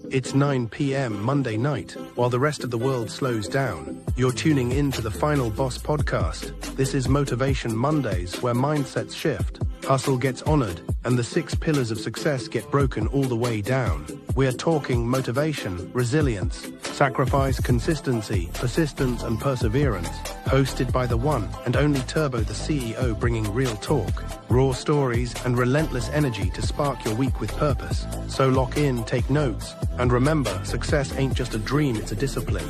It's 9 p.m. Monday night. While the rest of the world slows down, you're tuning in to the Final Boss podcast. This is Motivation Mondays, where mindsets shift, hustle gets honored, and the 6 pillars of success get broken all the way down. We're talking motivation, resilience, sacrifice, consistency, persistence, and perseverance. Hosted by the one and only Turbo, the CEO, bringing real talk, raw stories, and relentless energy to spark your week with purpose. So lock in, take notes, and remember, success ain't just a dream, it's a discipline.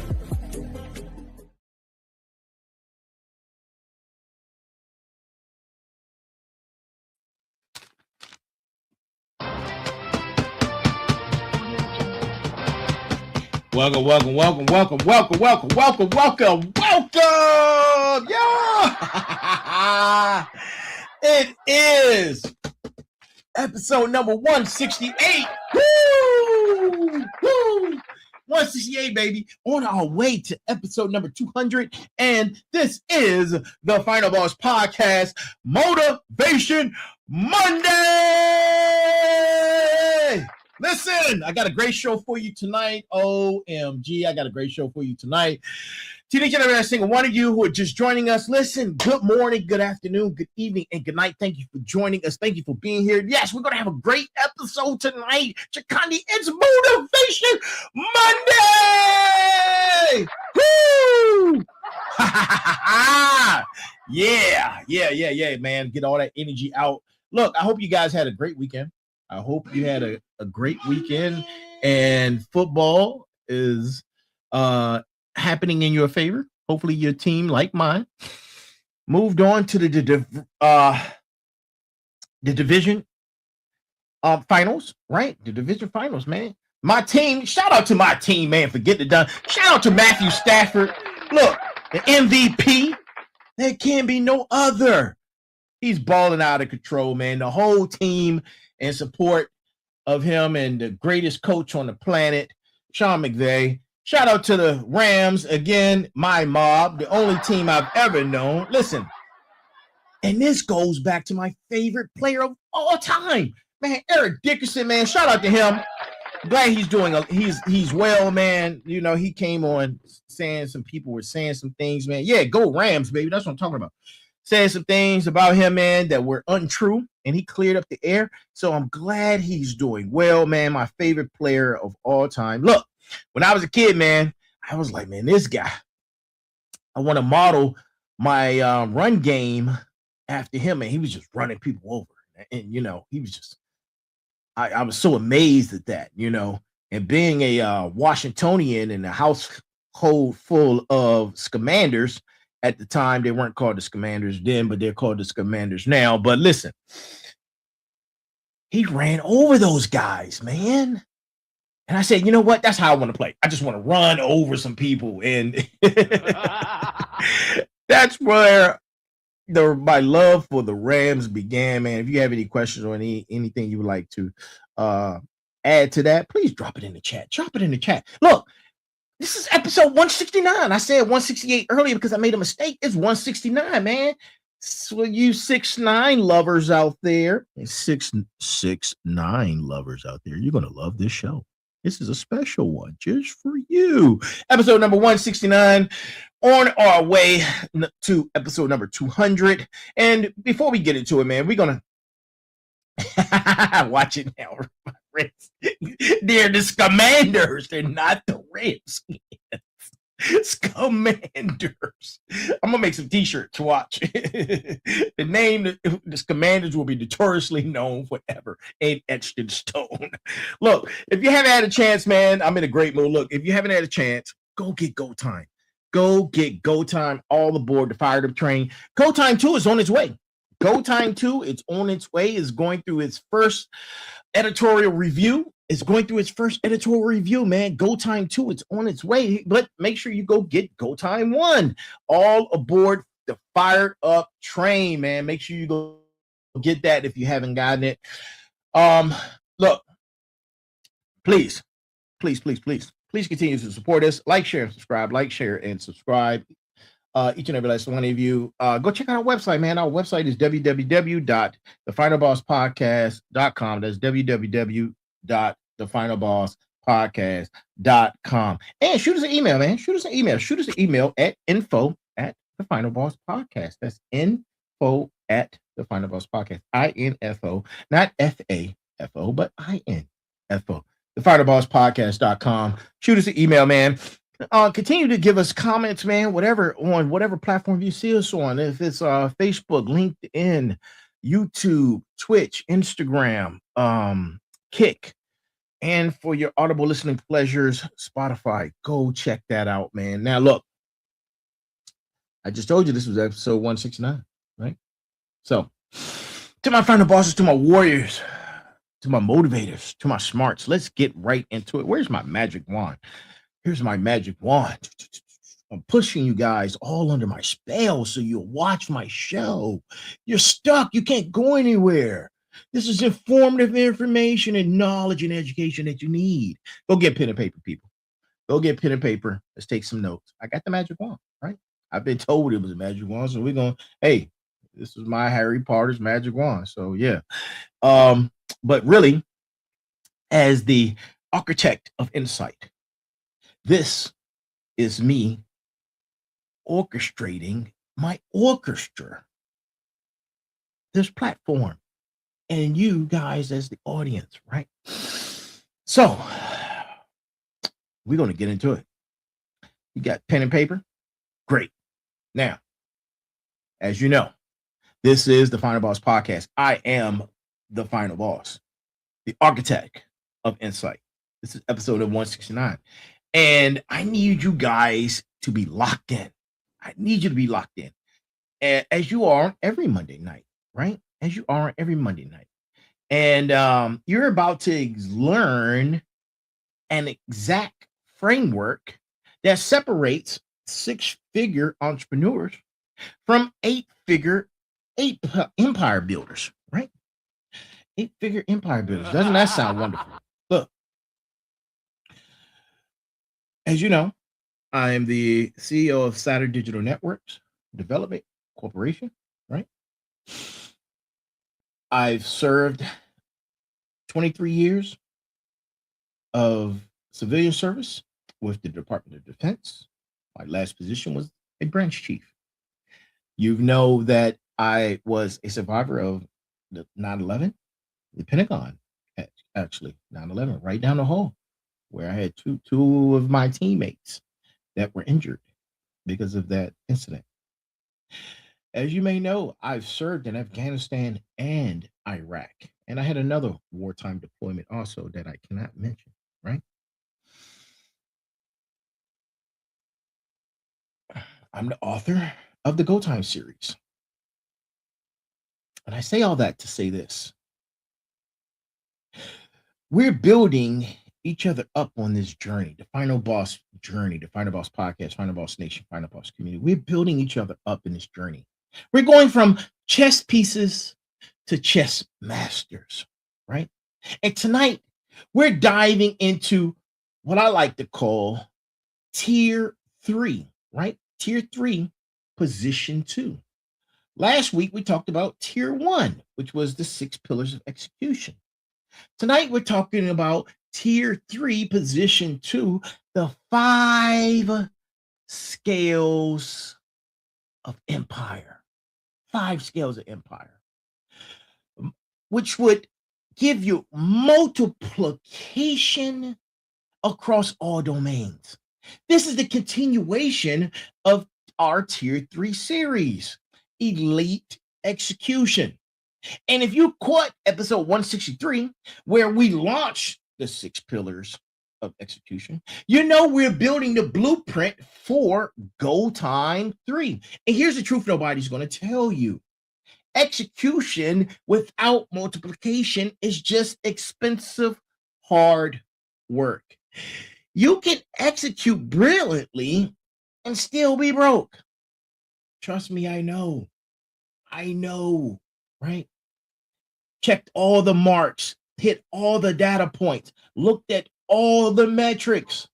Welcome. Yeah. It is episode number 168. Woo! 168, baby. On our way to episode number 200. And this is the Final Boss Podcast Motivation Monday. Listen, I got a great show for you tonight. OMG, I got a great show for you tonight. To each and every single one of you who are just joining us, listen, good morning, good afternoon, good evening, and good night. Thank you for joining us. Thank you for being here. Yes, we're going to have a great episode tonight. Chakandi, it's Motivation Monday! Woo! Yeah, man. Get all that energy out. Look, I hope you guys had a great weekend. I hope you had a great weekend, and football is happening in your favor. Hopefully your team, like mine, moved on to the division finals, right? The division finals, man. My team, shout out to my team, man, for getting it done. Shout out to Matthew Stafford. Look, the MVP, there can be no other. He's balling out of control, man. The whole team in support of him and the greatest coach on the planet, Sean McVay. Shout out to the Rams, again, my mob, the only team I've ever known. Listen, and this goes back to my favorite player of all time, man, Eric Dickerson, man. Shout out to him. Glad he's doing he's well, man. You know, he came on saying some people were saying some things, man. Yeah, go Rams, baby. That's what I'm talking about. Saying some things about him, man, that were untrue, and he cleared up the air. So I'm glad he's doing well, man. My favorite player of all time. Look, when I was a kid, man, I was like, man, this guy, I want to model my run game after him, man. He was just running people over. And, you know, he was just, I was so amazed at that, you know, and being a Washingtonian in a household full of Scamanders. At the time, they weren't called the Scamanders then, but they're called the Scamanders now. But listen, he ran over those guys, man. And I said, you know what? That's how I want to play. I just want to run over some people. And that's where my love for the Rams began, man. If you have any questions or anything you would like to add to that, please drop it in the chat. Drop it in the chat. Look. This is episode 169. I said 168 earlier because I made a mistake. It's 169, man. So you 6'9" lovers out there, and 6'9" lovers out there, you're going to love this show. This is a special one just for you. Episode number 169, on our way to episode number 200. And before we get into it, man, we're going to watch it now. They're the Scamanders. They're not the Redskins. Scamanders. I'm gonna make some t-shirts to watch. The name, the Scamanders, will be notoriously known forever. Ain't etched in stone. Look, if you haven't had a chance, man, I'm in a great mood. Look, if you haven't had a chance, go get Go Time. Go get Go Time all aboard the fired up train. Go Time 2 is on its way. Go Time 2, it's on its way. It's going through its first editorial review. It's going through its first editorial review, man. Go Time 2, it's on its way. But make sure you go get Go Time 1. All aboard the fired up train, man. Make sure you go get that if you haven't gotten it. Look, please continue to support us. Like, share, and subscribe. Like, share, and subscribe. each and every last one of you. Go check out our website, man. Our website is www.thefinalbosspodcast.com. That's www.thefinalbosspodcast.com. And shoot us an email, man. Shoot us an email. Shoot us an email at info@thefinalbosspodcast. That's info@thefinalbosspodcast. INFO, not FAFO, but INFO. Thefinalbosspodcast.com. Shoot us an email, man. Continue to give us comments, man, whatever on whatever platform you see us on. If it's Facebook, LinkedIn, YouTube, Twitch, Instagram, Kick, and for your audible listening pleasures, Spotify. Go check that out, man. Now, look, I just told you this was episode 169, right? So, to my final bosses, to my warriors, to my motivators, to my smarts, let's get right into it. Where's my magic wand? Here's my magic wand. I'm pushing you guys all under my spell so you'll watch my show. You're stuck. You can't go anywhere. This is informative information and knowledge and education that you need. Go get pen and paper, people. Go get pen and paper. Let's take some notes. I got the magic wand, right? I've been told it was a magic wand, so we're going, hey, this is my Harry Potter's magic wand. So, yeah. But really, as the architect of insight, this is me orchestrating my orchestra, this platform, and you guys as the audience, right? So we're going to get into it. You got pen and paper? Great. Now, as you know, this is the Final Boss Podcast. I am the Final Boss, the architect of insight. This is episode of 169. And I need you guys to be locked in. I need you to be locked in. As you are every Monday night, right? As you are every Monday night. And you're about to learn an exact framework that separates six-figure entrepreneurs from eight-figure empire builders, right? Eight-figure empire builders. Doesn't that sound wonderful? Look. As you know, I am the CEO of Saturn Digital Networks Development Corporation, right? I've served 23 years of civilian service with the Department of Defense. My last position was a branch chief. You know that I was a survivor of the 9/11, the Pentagon, actually, 9/11, right down the hall, where I had two of my teammates that were injured because of that incident. As you may know, I've served in Afghanistan and Iraq, and I had another wartime deployment also that I cannot mention, right? I'm the author of the Go Time series. And I say all that to say this. We're building each other up on this journey, the Final Boss journey, the Final Boss Podcast, Final Boss Nation, Final Boss community. We're building each other up in this journey. We're going from chess pieces to chess masters, right? And tonight, we're diving into what I like to call tier 3, right? Tier 3, position 2. Last week, we talked about tier 1, which was the 6 pillars of execution. Tonight, we're talking about tier 3, position 2, the 5 scales of empire. 5 scales of empire, which would give you multiplication across all domains. This is the continuation of our tier 3 series, Elite Execution. And if you caught episode 163, where we launched the 6 pillars of execution, you know we're building the blueprint for Go Time 3. And here's the truth nobody's going to tell you. Execution without multiplication is just expensive, hard work. You can execute brilliantly and still be broke. Trust me, I know. Right? Checked all the marks, hit all the data points, looked at all the metrics,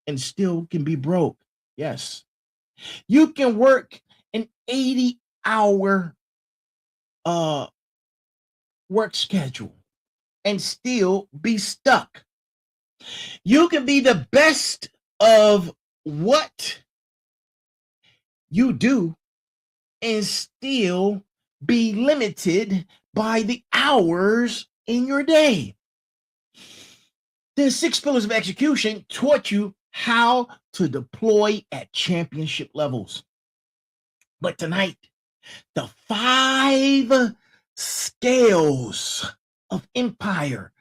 and still can be broke. Yes. You can work an 80-hour work schedule and still be stuck. You can be the best of what you do and still be limited by the hours in your day. The 6 pillars of execution taught you how to deploy at championship levels. But tonight, the 5 scales of empire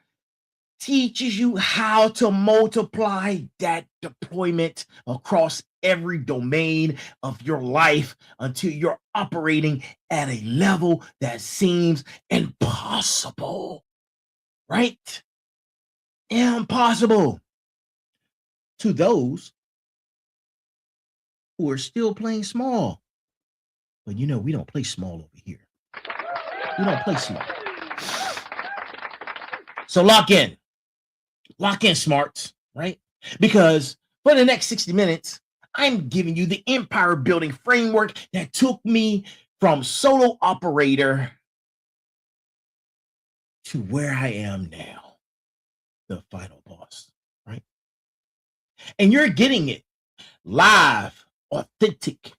teaches you how to multiply that deployment across every domain of your life until you're operating at a level that seems impossible, right? Impossible to those who are still playing small. But you know, we don't play small over here. We don't play small. So lock in, smarts, right? Because for the next 60 minutes, I'm giving you the empire building framework that took me from solo operator to where I am now, the final boss, right? And you're getting it live, authentic,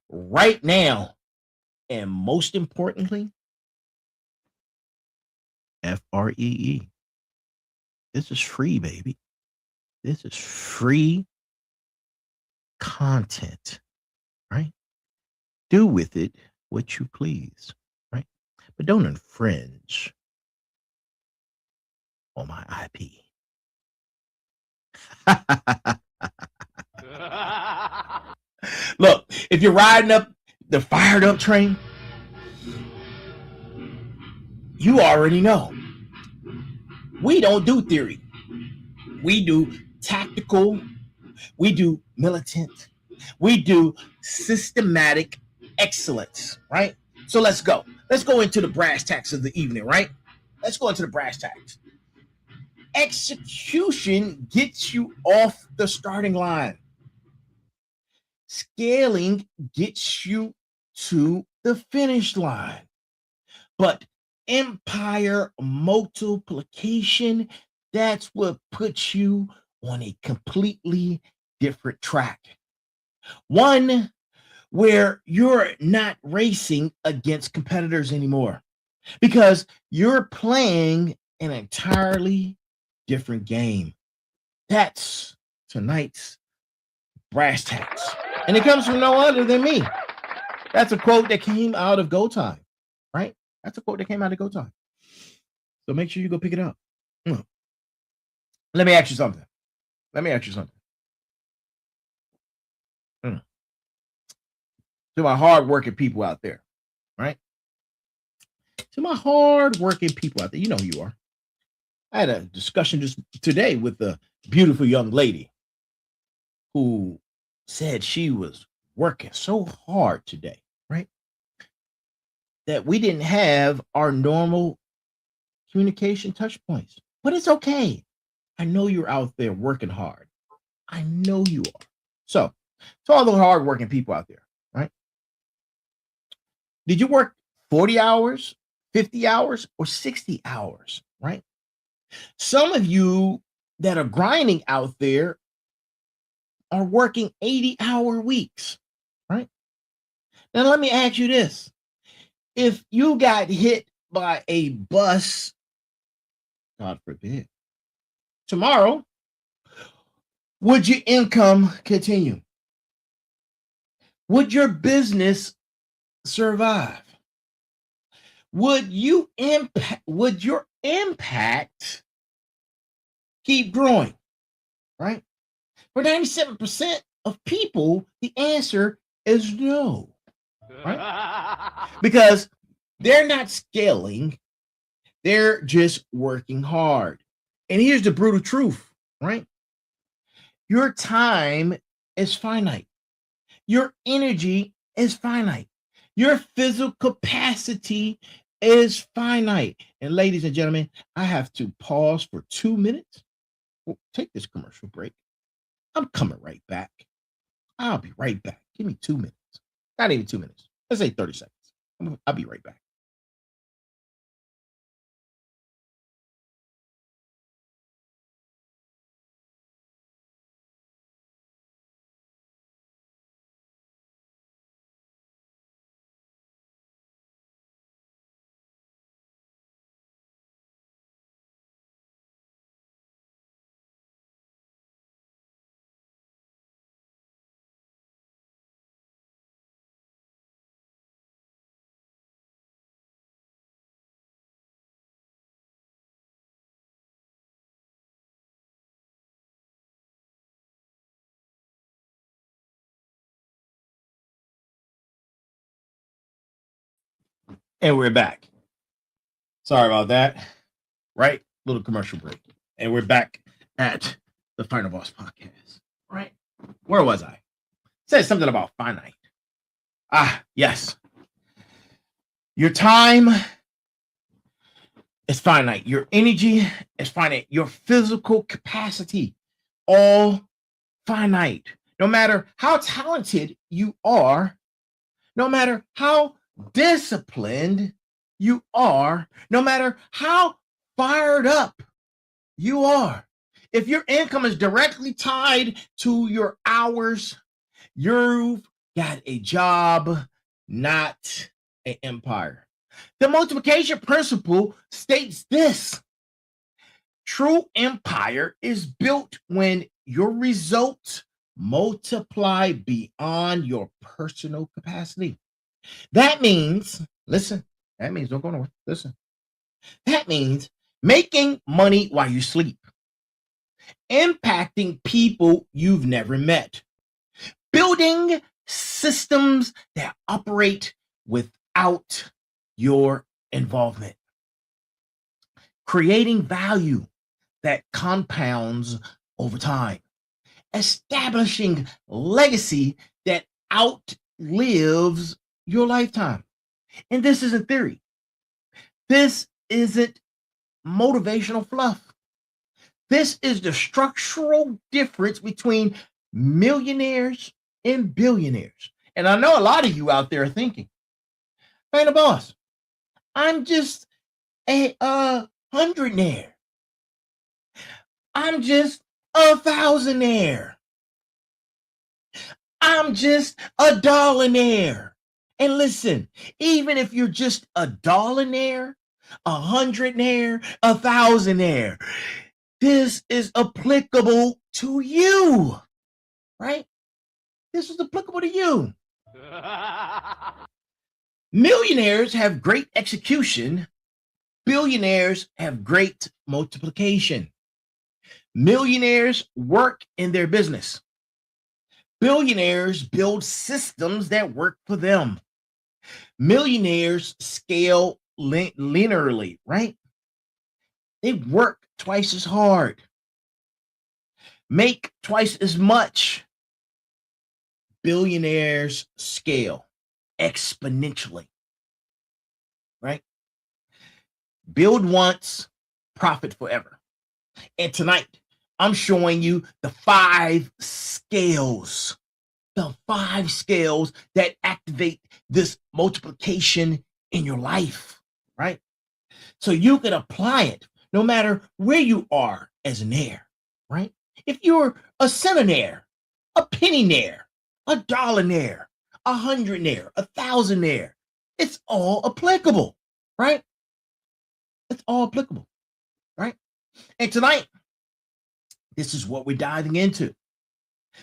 right now. And most importantly, FREE. This is free, baby. This is free content, right? Do with it what you please, right? But don't infringe on my IP. Look, if you're riding up the fired up train, you already know. We don't do theory. We do tactical. We do militant. We do systematic excellence, right? So let's go. Let's go into the brass tacks of the evening, right? Let's go into the brass tacks. Execution gets you off the starting line. Scaling gets you to the finish line. But empire multiplication, that's what puts you on a completely different track. One where you're not racing against competitors anymore because you're playing an entirely different game. That's tonight's brass tacks. And it comes from no other than me. That's a quote that came out of Go Time, right? That's a quote that came out of Go Time. So make sure you go pick it up. Let me ask you something. To my hardworking people out there, right? To my hardworking people out there, you know who you are. I had a discussion just today with a beautiful young lady who said she was working so hard today, right? That we didn't have our normal communication touch points. But it's okay. I know you're out there working hard. I know you are. So, to all the hardworking people out there, right? Did you work 40 hours, 50 hours, or 60 hours, right? Some of you that are grinding out there are working 80-hour weeks, right? Now, let me ask you this. If you got hit by a bus, God forbid, tomorrow, would your income continue? Would your business survive? Would your impact keep growing? Right? For 97% of people, the answer is no. Right? Because they're not scaling, they're just working hard. And here's the brutal truth, right? Your time is finite. Your energy is finite. Your physical capacity is finite. And ladies and gentlemen, I have to pause for 2 minutes. We'll take this commercial break. I'm coming right back. I'll be right back. Give me 2 minutes. Not even 2 minutes. Let's say 30 seconds. I'll be right back. And we're back. Sorry about that. Right? Little commercial break. And we're back at the Final Boss Podcast. Right? Where was I? Said something about finite. Yes. Your time is finite. Your energy is finite. Your physical capacity, all finite. No matter how talented you are, no matter how disciplined you are, no matter how fired up you are, if your income is directly tied to your hours, you've got a job, not an empire. The multiplication principle states this: true empire is built when your results multiply beyond your personal capacity. That means, listen, don't go nowhere. Listen, that means making money while you sleep, impacting people you've never met, building systems that operate without your involvement, creating value that compounds over time, establishing legacy that outlives your lifetime. And this isn't theory. This isn't motivational fluff. This is the structural difference between millionaires and billionaires. And I know a lot of you out there are thinking, "Man, the boss, I'm just a hundredaire. I'm just a thousandaire. I'm just a dollaraire." And listen, even if you're just a dollaraire, a hundredaire, a thousandaire, this is applicable to you, right? This is applicable to you. Millionaires have great execution. Billionaires have great multiplication. Millionaires work in their business. Billionaires build systems that work for them. Millionaires scale linearly, right? They work twice as hard, make twice as much. Billionaires scale exponentially, right? Build once, profit forever. And tonight, I'm showing you the 5 scales that activate this multiplication in your life, right? So you can apply it no matter where you are as an heir, right? If you're a centenaire, a pennynaire, a dollaraire, a hundredaire, a thousandaire, it's all applicable, right? It's all applicable, right? And tonight, this is what we're diving into,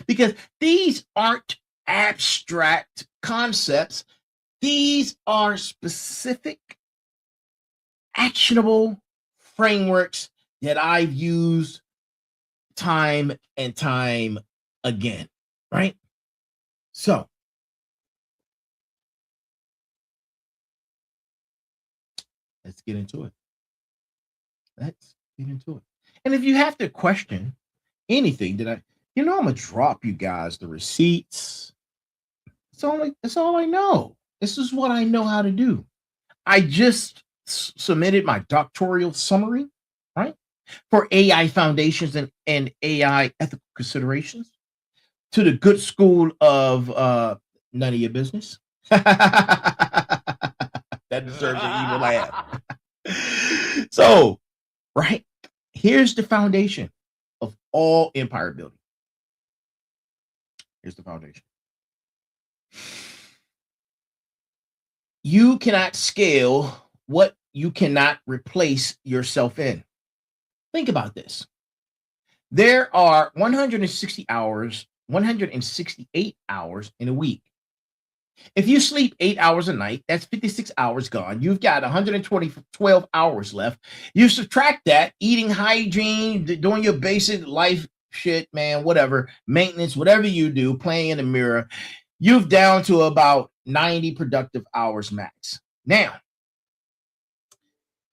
because these aren't abstract concepts. These are specific, actionable frameworks that I've used time and time again, right? So, let's get into it. And if you have to question anything that I'm gonna drop you guys the receipts. It's all I know. This is what I know how to do. I just submitted my doctoral summary, right, for AI foundations and AI ethical considerations to the good school of None of your business. That deserves an evil laugh. So, right, here's the foundation of all empire building. Here's the foundation. You cannot scale what you cannot replace yourself in. Think about this. There are 168 hours in a week. If you sleep 8 hours a night, that's 56 hours gone. You've got 12 hours left. You subtract that, eating hygiene, doing your basic life shit, man, whatever, maintenance, whatever you do, playing in the mirror, you've down to about 90 productive hours max. Now,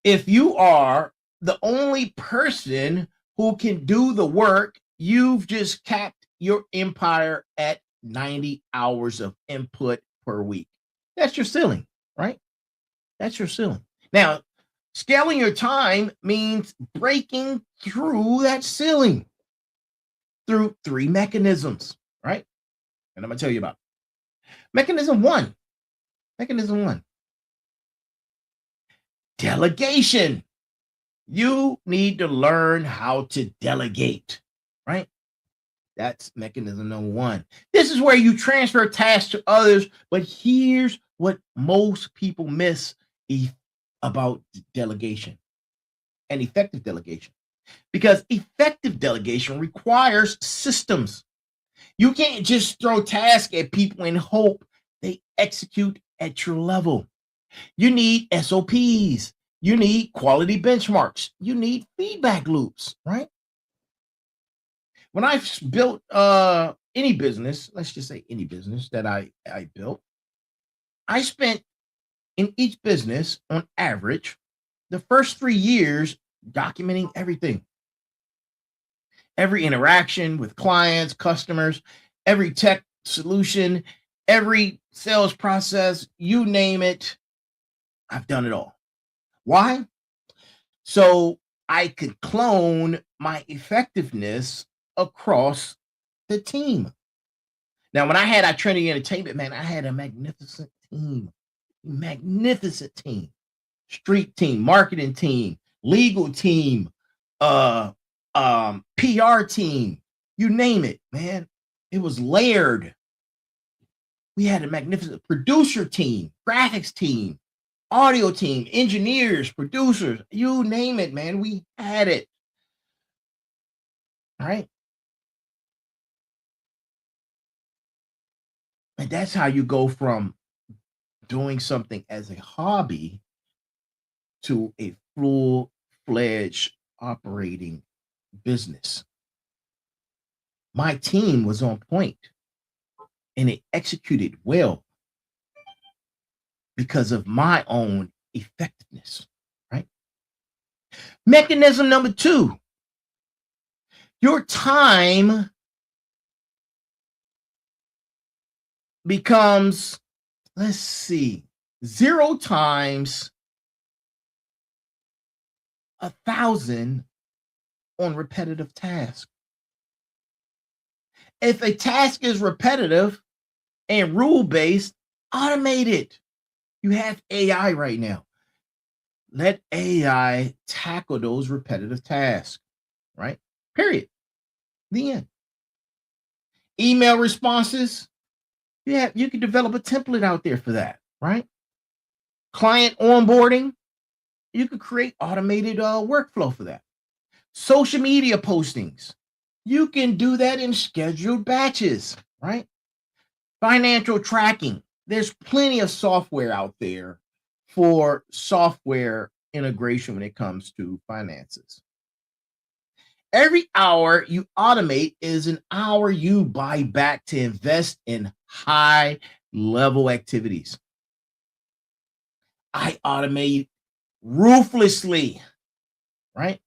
if you are the only person who can do the work, you've just capped your empire at 90 hours of input per week. That's your ceiling, right? That's your ceiling. Now, scaling your time means breaking through that ceiling through 3 mechanisms, right? And I'm going to tell you about it. Mechanism one, delegation. You need to learn how to delegate, right? That's mechanism number 1. This is where you transfer tasks to others, but here's what most people miss about delegation and effective delegation. Because effective delegation requires systems. You can't just throw tasks at people and hope they execute at your level. You need SOPs. You need quality benchmarks. You need feedback loops, right? When I built any business, let's just say any business that I built, I spent in each business on average the first 3 years documenting everything. Every interaction with clients, customers, every tech solution, every sales process, you name it, I've done it all. Why? So I could clone my effectiveness across the team. Now, when I had Trinity Entertainment, man, I had a magnificent team. Street team, marketing team, legal team, PR team, you name it, man. It was layered. We had a magnificent producer team, graphics team, audio team, engineers, producers, you name it, man. We had it. All right. And that's how you go from doing something as a hobby to a full-fledged operating business. My team was on point and it executed well because of my own effectiveness, right? Mechanism number 2, your time becomes, let's see, 0 times 1,000 on repetitive tasks. If a task is repetitive and rule-based, automate it. You have AI right now. Let AI tackle those repetitive tasks, right? Period. The end. Email responses, you can develop a template out there for that, right? Client onboarding, you could create automated workflow for that. Social media postings, you can do that in scheduled batches, right? Financial tracking, there's plenty of software out there for software integration when it comes to finances. Every hour you automate is an hour you buy back to invest in high level activities. I automate ruthlessly, right?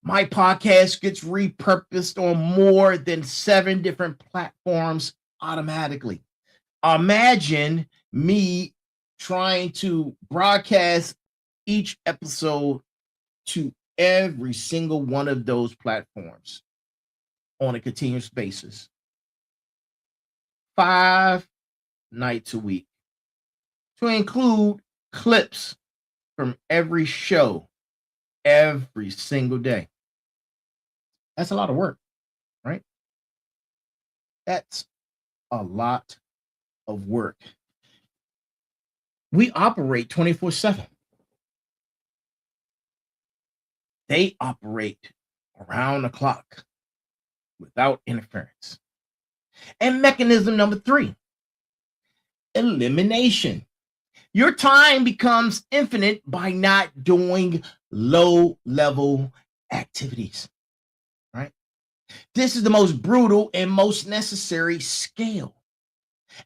My podcast gets repurposed on more than 7 different platforms automatically. Imagine me trying to broadcast each episode to every single one of those platforms on a continuous basis. 5 nights a week to include clips from every show every single day. That's a lot of work, right? That's a lot of work. We operate 24/7. They operate around the clock without interference. And mechanism number 3, elimination. Your time becomes infinite by not doing low-level activities, right? This is the most brutal and most necessary scale.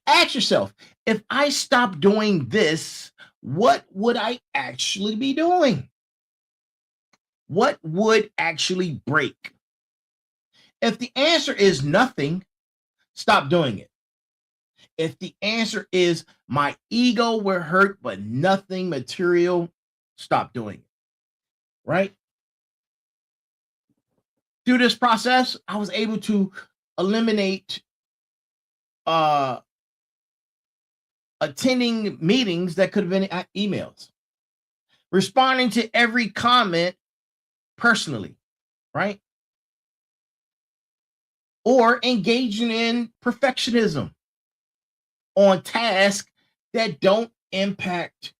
Ask yourself, if I stop doing this, what would I actually be doing? What would actually break? If the answer is nothing, stop doing it. If the answer is my ego will hurt, but nothing material, stop doing it, right? Through this process, I was able to eliminate attending meetings that could have been emails, responding to every comment personally, right? Or engaging in perfectionism on tasks that don't impact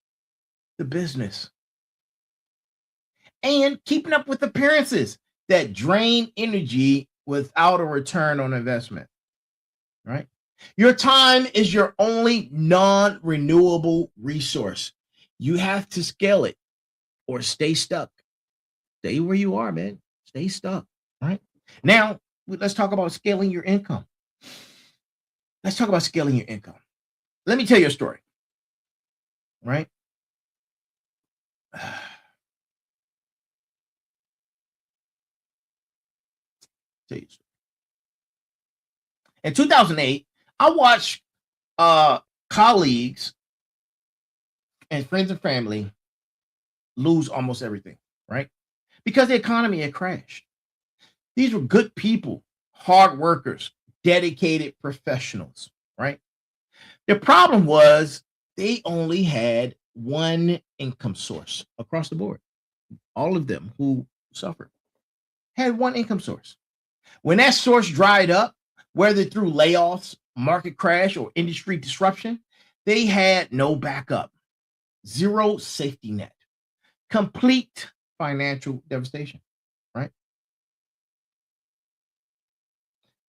the business. And keeping up with appearances that drain energy without a return on investment, right? Your time is your only non-renewable resource. You have to scale it or stay stuck. Stay where you are, man. Stay stuck, right? Now, let's talk about scaling your income. Let's talk about scaling your income. Let me tell you a story, right? In 2008, I watched colleagues and friends and family lose almost everything, right? Because the economy had crashed. These were good people, hard workers, dedicated professionals, right? The problem was they only had one income source across the board. All of them who suffered had one income source. When that source dried up, whether through layoffs, market crash, or industry disruption, they had no backup, zero safety net, complete financial devastation, right?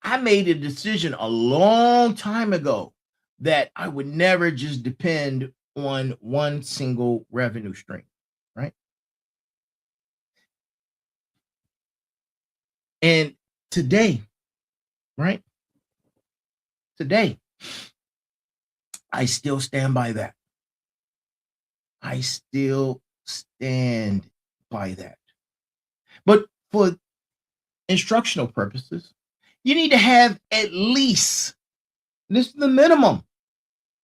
I made a decision a long time ago that I would never just depend on one single revenue stream, right? And today, right? Today, I still stand by that. I still stand by that. But for instructional purposes, you need to have at least, this is the minimum,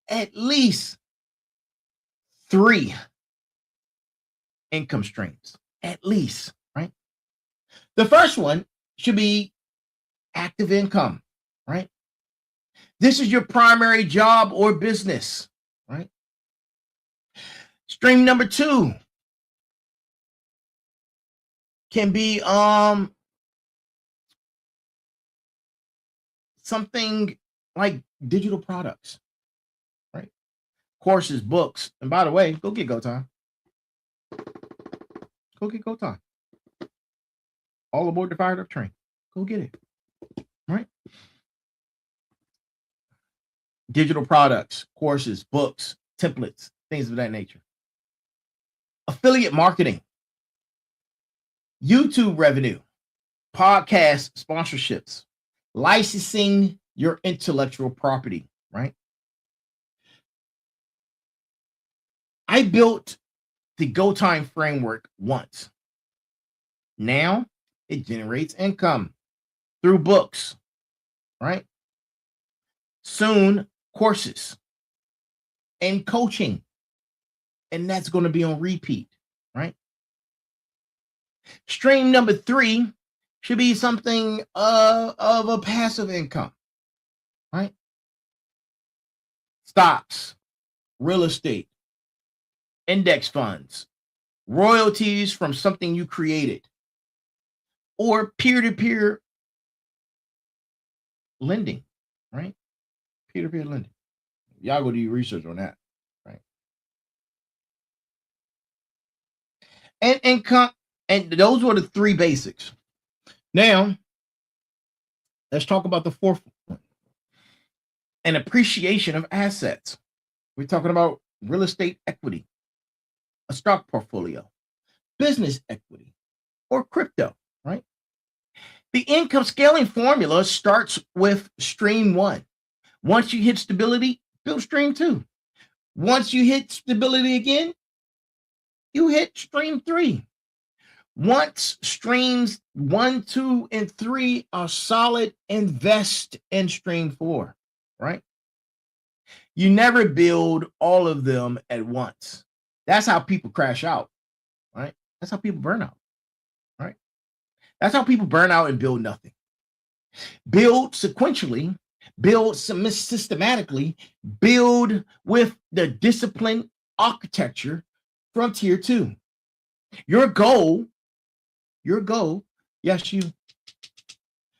at least 3 income streams, at least, right? The first one should be active income, right? This is your primary job or business, right? Stream number 2 can be something like digital products, right? Courses, books, and by the way, go get Go Time. Go get Go Time. All aboard the fired up train. Go get it, right? Digital products, courses, books, templates, things of that nature. Affiliate marketing, YouTube revenue, podcast sponsorships, licensing your intellectual property, right? I built the Go Time framework once. Now it generates income through books, right? Soon, courses and coaching. And that's going to be on repeat, right? Stream number 3 should be something of a passive income, right? stocks, real estate, index funds, royalties from something you created, or peer-to-peer lending, right? Peer-to-peer lending. Y'all go do your research on that, right? And those were the three basics. Now, let's talk about the fourth one. An appreciation of assets. We're talking about real estate equity, a stock portfolio, business equity, or crypto, right? The income scaling formula starts with stream one. Once you hit stability, build stream two. Once you hit stability again, you hit stream three. Once streams 1, 2, and 3 are solid, invest in stream 4, right? You never build all of them at once. That's how people crash out, right? That's how people burn out, right? That's how people burn out and build nothing. Build sequentially, build systematically, build with the discipline architecture from tier 2. Your goal, yes, you,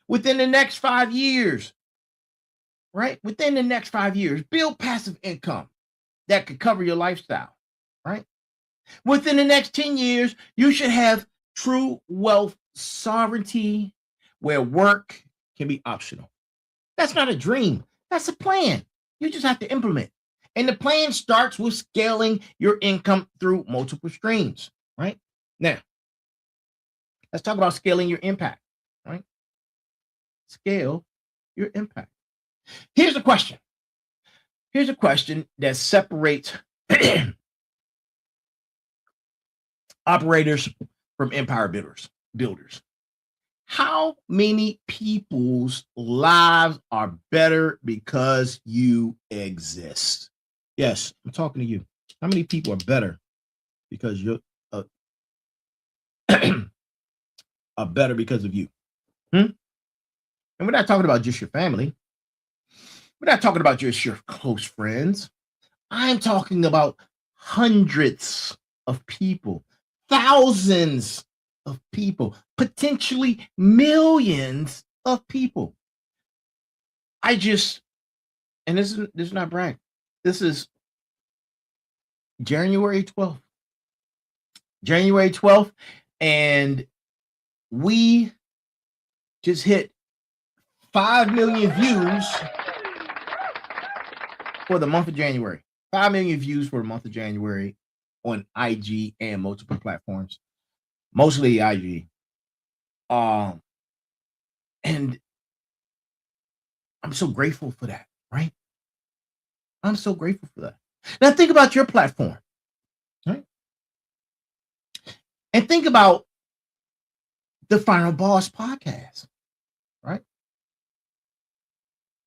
within the next 5 years, right? Within the next 5 years, build passive income that could cover your lifestyle, right? Within the next 10 years, you should have true wealth sovereignty where work can be optional. That's not a dream. That's a plan. You just have to implement. And the plan starts with scaling your income through multiple streams, right? Now, let's talk about scaling your impact, right? Scale your impact. Here's a question. Here's a question that separates operators from empire builders. How many people's lives are better because you exist? Yes, I'm talking to you. How many people are better because you're are better because of you? And we're not talking about just your family. We're not talking about just your close friends. I'm talking about hundreds of people, thousands of people, potentially millions of people. And this is not brag. This is January 12th. January 12th, and we just hit 5 million views for the month of January. 5 million views for the month of January on IG and multiple platforms, mostly IG. And I'm so grateful for that, right? I'm so grateful for that. Now think about your platform, right? And think about the Final Boss podcast, right?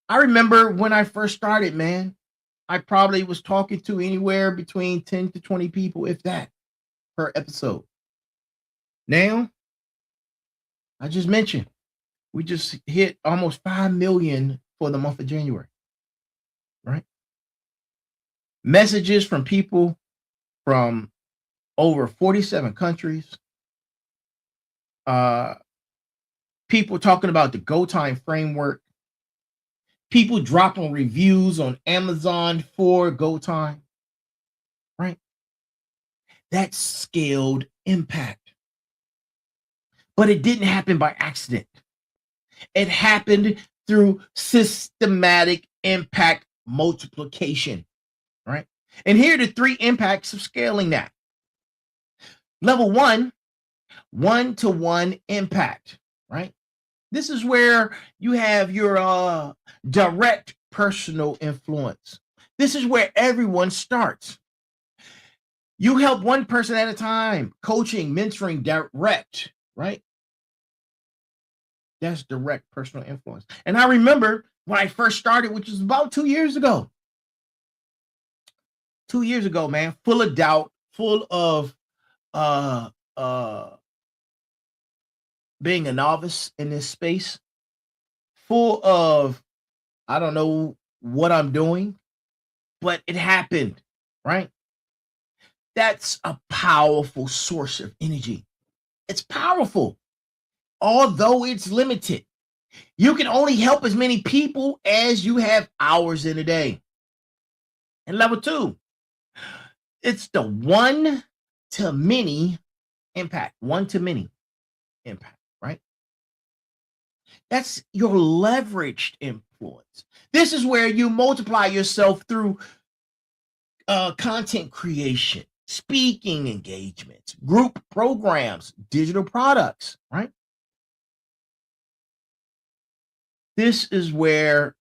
I remember when I first started, man, I probably was talking to anywhere between 10 to 20 people, if that, per episode. Now, I just mentioned, we just hit almost 5 million for the month of January, right? Messages from people from over 47 countries. People talking about the Go Time framework. People dropping reviews on Amazon for Go Time, right? That's scaled impact. But it didn't happen by accident. It happened through systematic impact multiplication, right? And here are the 3 impacts of scaling that. Level 1, one-to-one impact, right? This is where you have your direct personal influence. This is where everyone starts. You help one person at a time, coaching, mentoring, direct, right? That's direct personal influence. And I remember when I first started, which was about 2 years ago. 2 years ago, man, full of doubt, full of being a novice in this space, full of I don't know what I'm doing. but it happened, right? That's a powerful source of energy. It's powerful, although it's limited. You can only help as many people as you have hours in a day. And level 2, it's the one to many impact. One to many impact, right? That's your leveraged influence. This is where you multiply yourself through content creation, speaking engagements, group programs, digital products, right? This is where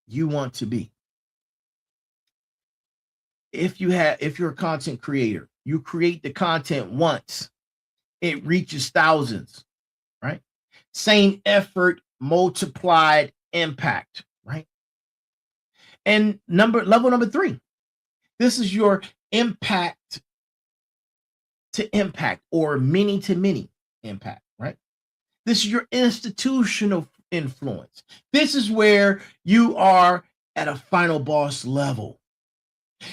you want to be. If you're a content creator, you create the content once, it reaches thousands, right? Same effort, multiplied impact, right? And level number 3, this is your impact to impact, or many to many impact, right? This is your institutional influence. This is where you are at a final boss level.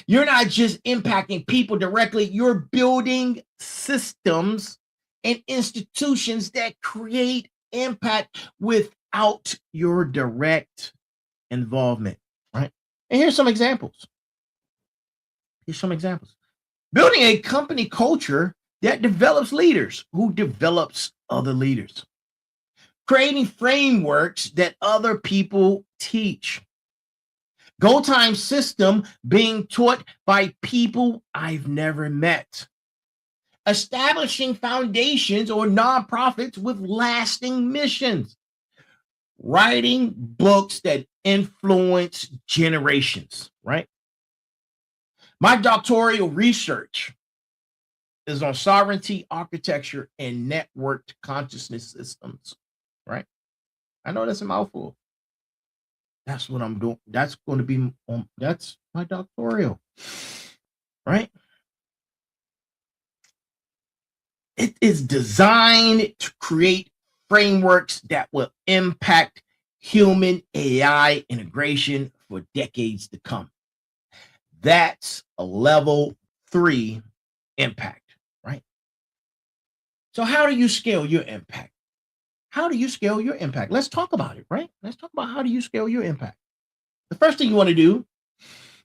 You're not just impacting people directly, you're building systems and institutions that create impact without your direct involvement, right? And here's some examples. Building a company culture that develops leaders who develops other leaders. Creating frameworks that other people teach. Go time system being taught by people I've never met. Establishing foundations or nonprofits with lasting missions. Writing books that influence generations, right? My doctoral research is on sovereignty, architecture, and networked consciousness systems, right? I know that's a mouthful. That's what I'm doing. That's going to be, that's my doctoral, right? It is designed to create frameworks that will impact human AI integration for decades to come. That's a level 3 impact, right? So how do you scale your impact? Let's talk about it, right? Let's talk about how do you scale your impact. The first thing you want to do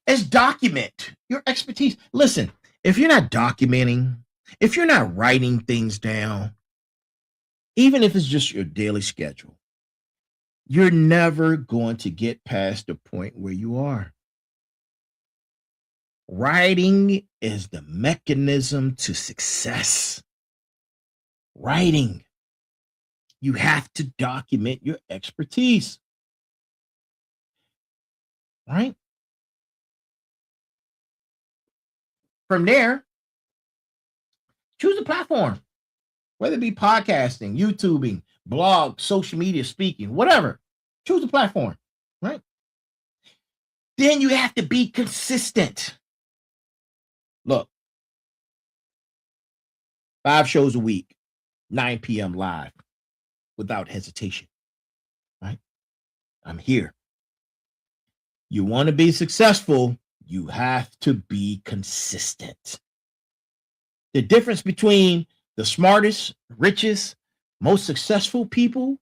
is document your expertise. Listen, if you're not documenting, if you're not writing things down, even if it's just your daily schedule, you're never going to get past the point where you are. Writing is the mechanism to success. Writing. You have to document your expertise, right? From there, choose a platform, whether it be podcasting, YouTubing, blog, social media, speaking, whatever. Choose a platform, right? Then you have to be consistent. Look, 5 shows a week, 9 p.m. live, without hesitation, right? I'm here. You want to be successful, you have to be consistent. The difference between the smartest, richest, most successful people,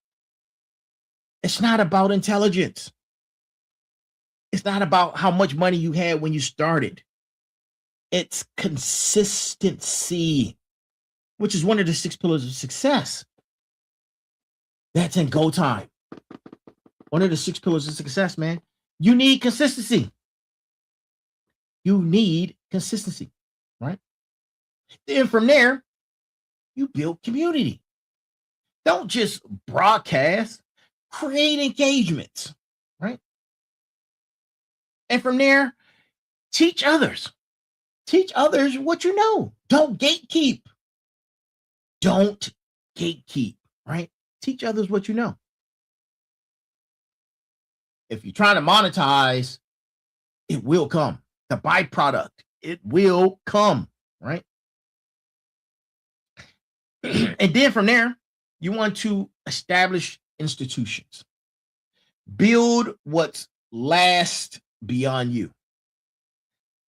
it's not about intelligence. It's not about how much money you had when you started. It's consistency, which is one of the 6 pillars of success. That's in go time. One of the 6 pillars of success, man. You need consistency. Right? Then from there, you build community. Don't just broadcast, create engagements, right? And from there, teach others. Teach others what you know. Don't gatekeep. Right? Teach others what you know. If you're trying to monetize, it will come. The byproduct, it will come, right? And then from there, you want to establish institutions. Build what's last beyond you,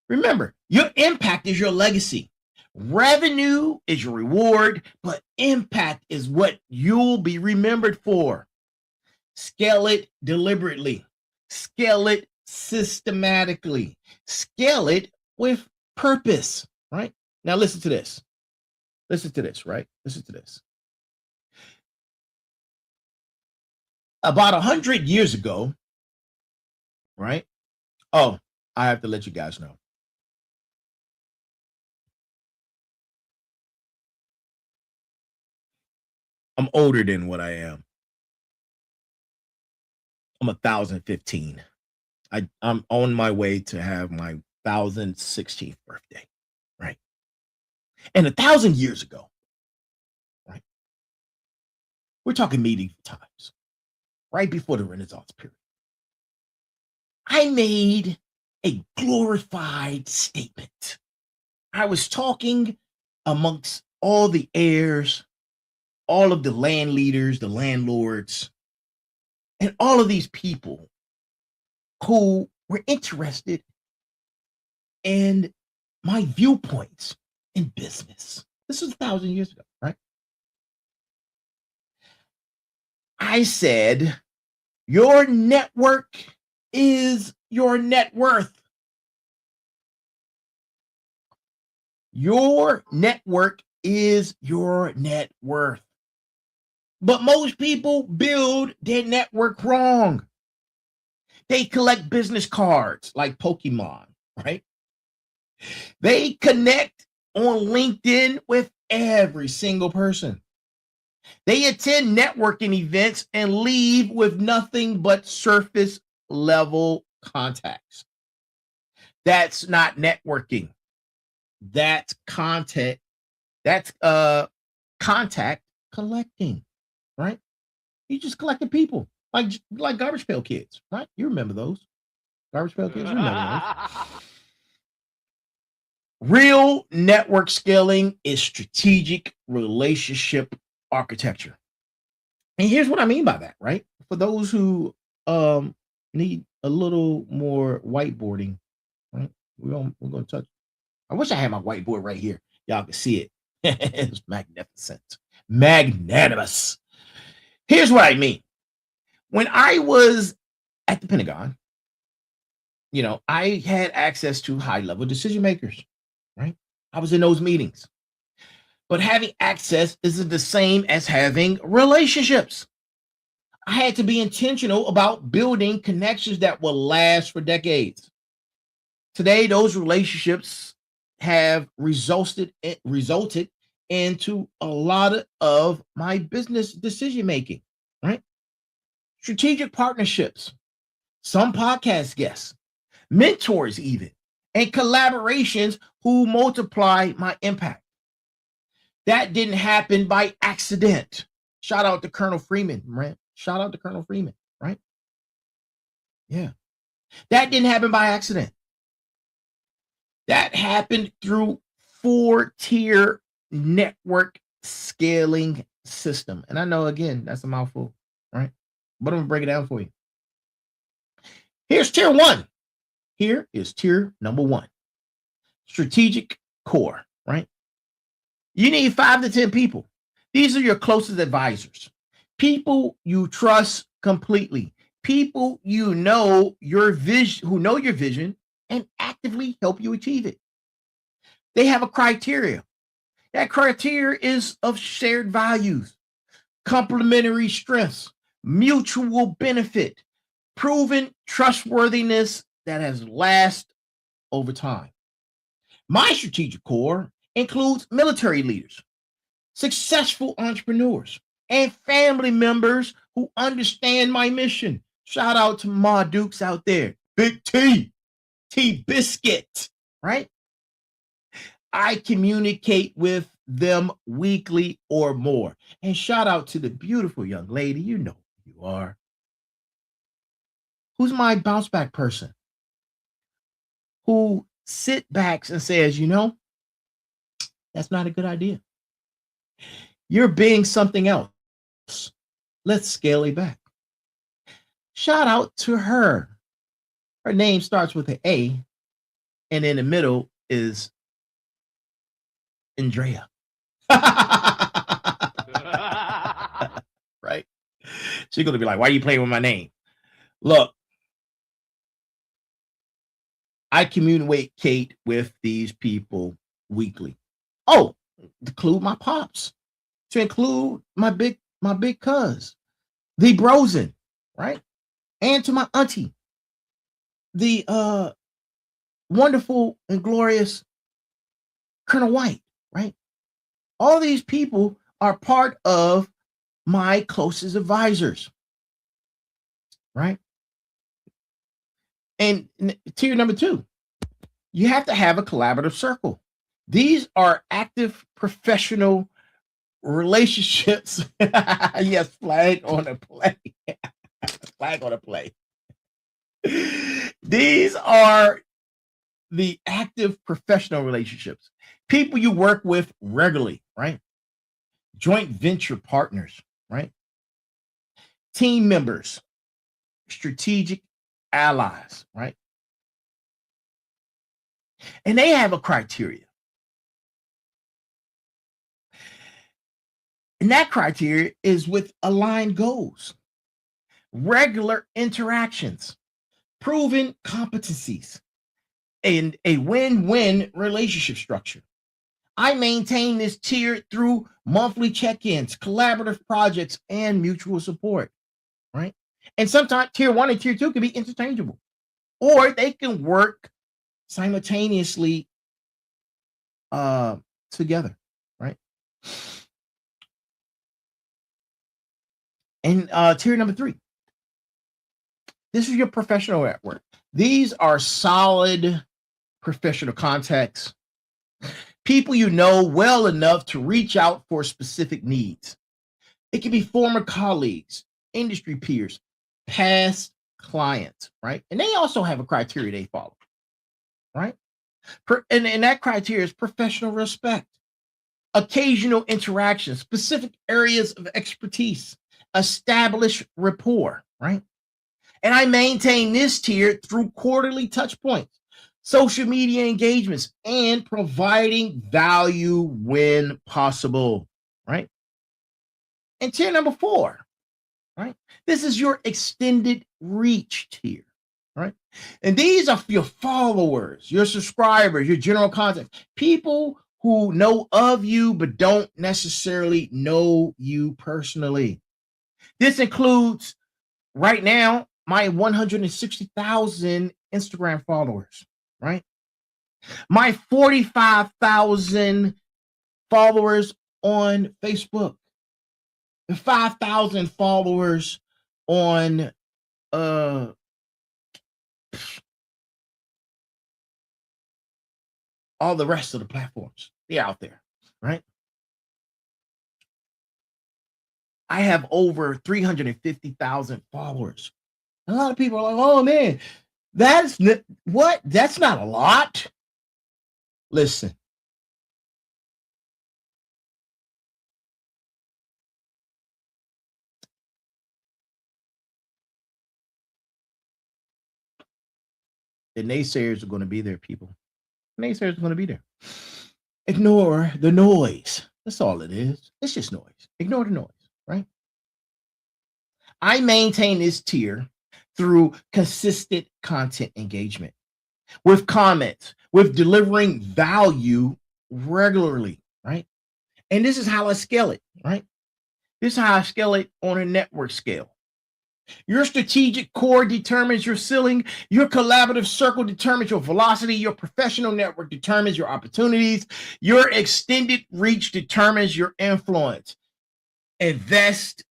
Remember, your impact is your legacy. Revenue is your reward, but impact is what you'll be remembered for. Scale it deliberately. Scale it systematically. Scale it with purpose, right? Now listen to this. Listen to this, right? Listen to this. About 100 years ago, right? Oh, I have to let you guys know. I'm older than what I am. I'm 1,015. I'm on my way to have my 1,016th birthday, right? And 1,000 years ago, right? We're talking medieval times, right before the Renaissance period. I made a glorified statement. I was talking amongst all the heirs, all of the land leaders, the landlords, and all of these people who were interested in my viewpoints in business. This was 1,000 years ago, right? I said, your network is your net worth. Your network is your net worth. But most people build their network wrong. They collect business cards like Pokemon, right? They connect on LinkedIn with every single person. They attend networking events and leave with nothing but surface level contacts. That's not networking. That's contact. That's contact collecting, right? You just collected people like garbage pail kids, right? You remember those garbage pail kids? You remember those? Real network scaling is strategic relationship architecture. And here's what I mean by that, right? For those who need a little more whiteboarding, right? We're gonna touch. I wish I had my whiteboard right here. Y'all can see it. It's magnificent. Magnanimous. Here's what I mean. When I was at the Pentagon, I had access to high-level decision makers, right? I was in those meetings. But having access isn't the same as having relationships. I had to be intentional about building connections that will last for decades. Today, those relationships have resulted into a lot of my business decision making, right? Strategic partnerships, some podcast guests, mentors even, and collaborations who multiply my impact. That didn't happen by accident. Shout out to Colonel Freeman, right? Shout out to Colonel Freeman, right? Yeah. That didn't happen by accident. That happened through 4-tier network scaling system. And I know, again, that's a mouthful, right? But I'm going to break it down for you. Here's tier 1. Here is tier number 1. Strategic core, right? You need 5 to 10 people. These are your closest advisors. People you trust completely. People who know your vision and actively help you achieve it. They have a criteria. That criteria is of shared values, complementary strengths, mutual benefit, proven trustworthiness that has lasted over time. My strategic core includes military leaders, successful entrepreneurs, and family members who understand my mission. Shout out to Ma Dukes out there. Big T Biscuit, right? I communicate with them weekly or more. And shout out to the beautiful young lady, you know who you are. Who's my bounce back person? Who sit backs and says, that's not a good idea. You're being something else. Let's scale it back. Shout out to her. Her name starts with an A, And in the middle is Andrea. Right? She's going to be like, why are you playing with my name? Look, I communicate with these people weekly. Oh, to include my pops, to include my big cuz, the Brosen, right? And to my auntie, the wonderful and glorious Colonel White, right? All these people are part of my closest advisors, right? And tier number 2, you have to have a collaborative circle. These are active professional relationships. Yes, flag on a play. Flag on a play. These are the active professional relationships. People you work with regularly, right? Joint venture partners, right? Team members, strategic allies, right? And they have a criteria. And that criteria is with aligned goals, regular interactions, proven competencies, and a win-win relationship structure. I maintain this tier through monthly check-ins, collaborative projects, and mutual support, right? And sometimes tier 1 and tier 2 can be interchangeable, or they can work simultaneously together, right? And tier number 3, this is your professional network. These are solid professional contacts, people you know well enough to reach out for specific needs. It can be former colleagues, industry peers, past clients, right? And they also have a criteria they follow, right? And that criteria is professional respect, occasional interactions, specific areas of expertise, established rapport, right? And I maintain this tier through quarterly touch points, social media engagements, and providing value when possible, right? And tier number 4, right? This is your extended reach tier, right? And these are your followers, your subscribers, your general contact, people who know of you but don't necessarily know you personally. This includes right now my 160,000 Instagram followers, right? My 45,000 followers on Facebook, and 5,000 followers on all the rest of the platforms. They're out there, right? I have over 350,000 followers. A lot of people are like, oh man, that's what? That's not a lot. Listen. The naysayers are going to be there, people. Naysayers are going to be there. Ignore the noise. That's all it is. It's just noise. Ignore the noise, right? I maintain this tier through consistent content engagement, with comments, with delivering value regularly, right? And this is how I scale it, right? This is how I scale it on a network scale. Your strategic core determines your ceiling. Your collaborative circle determines your velocity. Your professional network determines your opportunities. Your extended reach determines your influence. Invest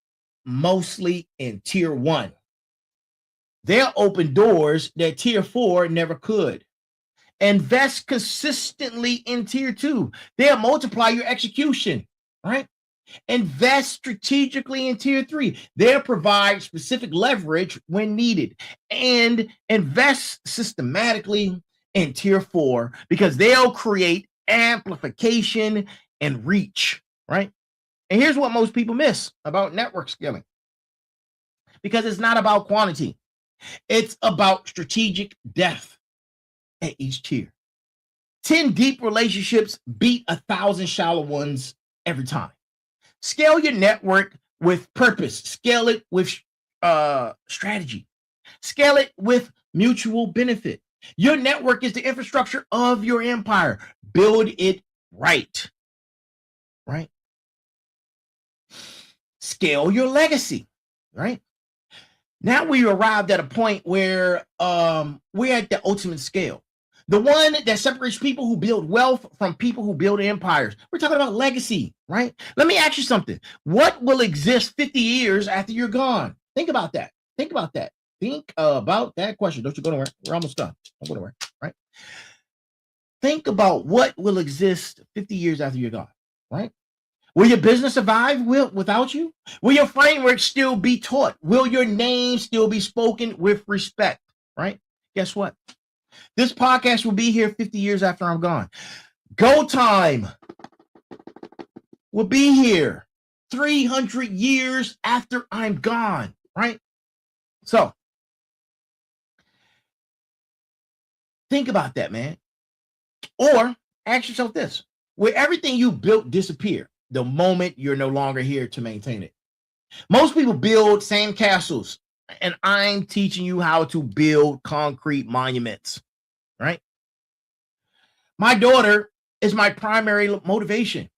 mostly in tier 1. They'll open doors that tier 4 never could. Invest consistently in tier 2. They'll multiply your execution, right? Invest strategically in tier 3. They'll provide specific leverage when needed. And invest systematically in tier 4 because they'll create amplification and reach, right? And here's what most people miss about network scaling. Because it's not about quantity. It's about strategic depth at each tier. 10 deep relationships beat 1,000 shallow ones every time. Scale your network with purpose. Scale it with strategy. Scale it with mutual benefit. Your network is the infrastructure of your empire. Build it right. Right? Scale your legacy. Right? Now we arrived at a point where we're at the ultimate scale. The one that separates people who build wealth from people who build empires. We're talking about legacy, right? Let me ask you something. What will exist 50 years after you're gone? Think about that. Think about that. Think about that question. Don't you go nowhere. We're almost done. Don't go nowhere, right? Think about what will exist 50 years after you're gone, right? Will your business survive without you? Will your framework still be taught? Will your name still be spoken with respect, right? Guess what? This podcast will be here 50 years after I'm gone. Go Time will be here 300 years after I'm gone, right? So think about that, man. Or ask yourself this. Will everything you built disappear the moment you're no longer here to maintain it? Most people build sandcastles, and I'm teaching you how to build concrete monuments, right? My daughter is my primary motivation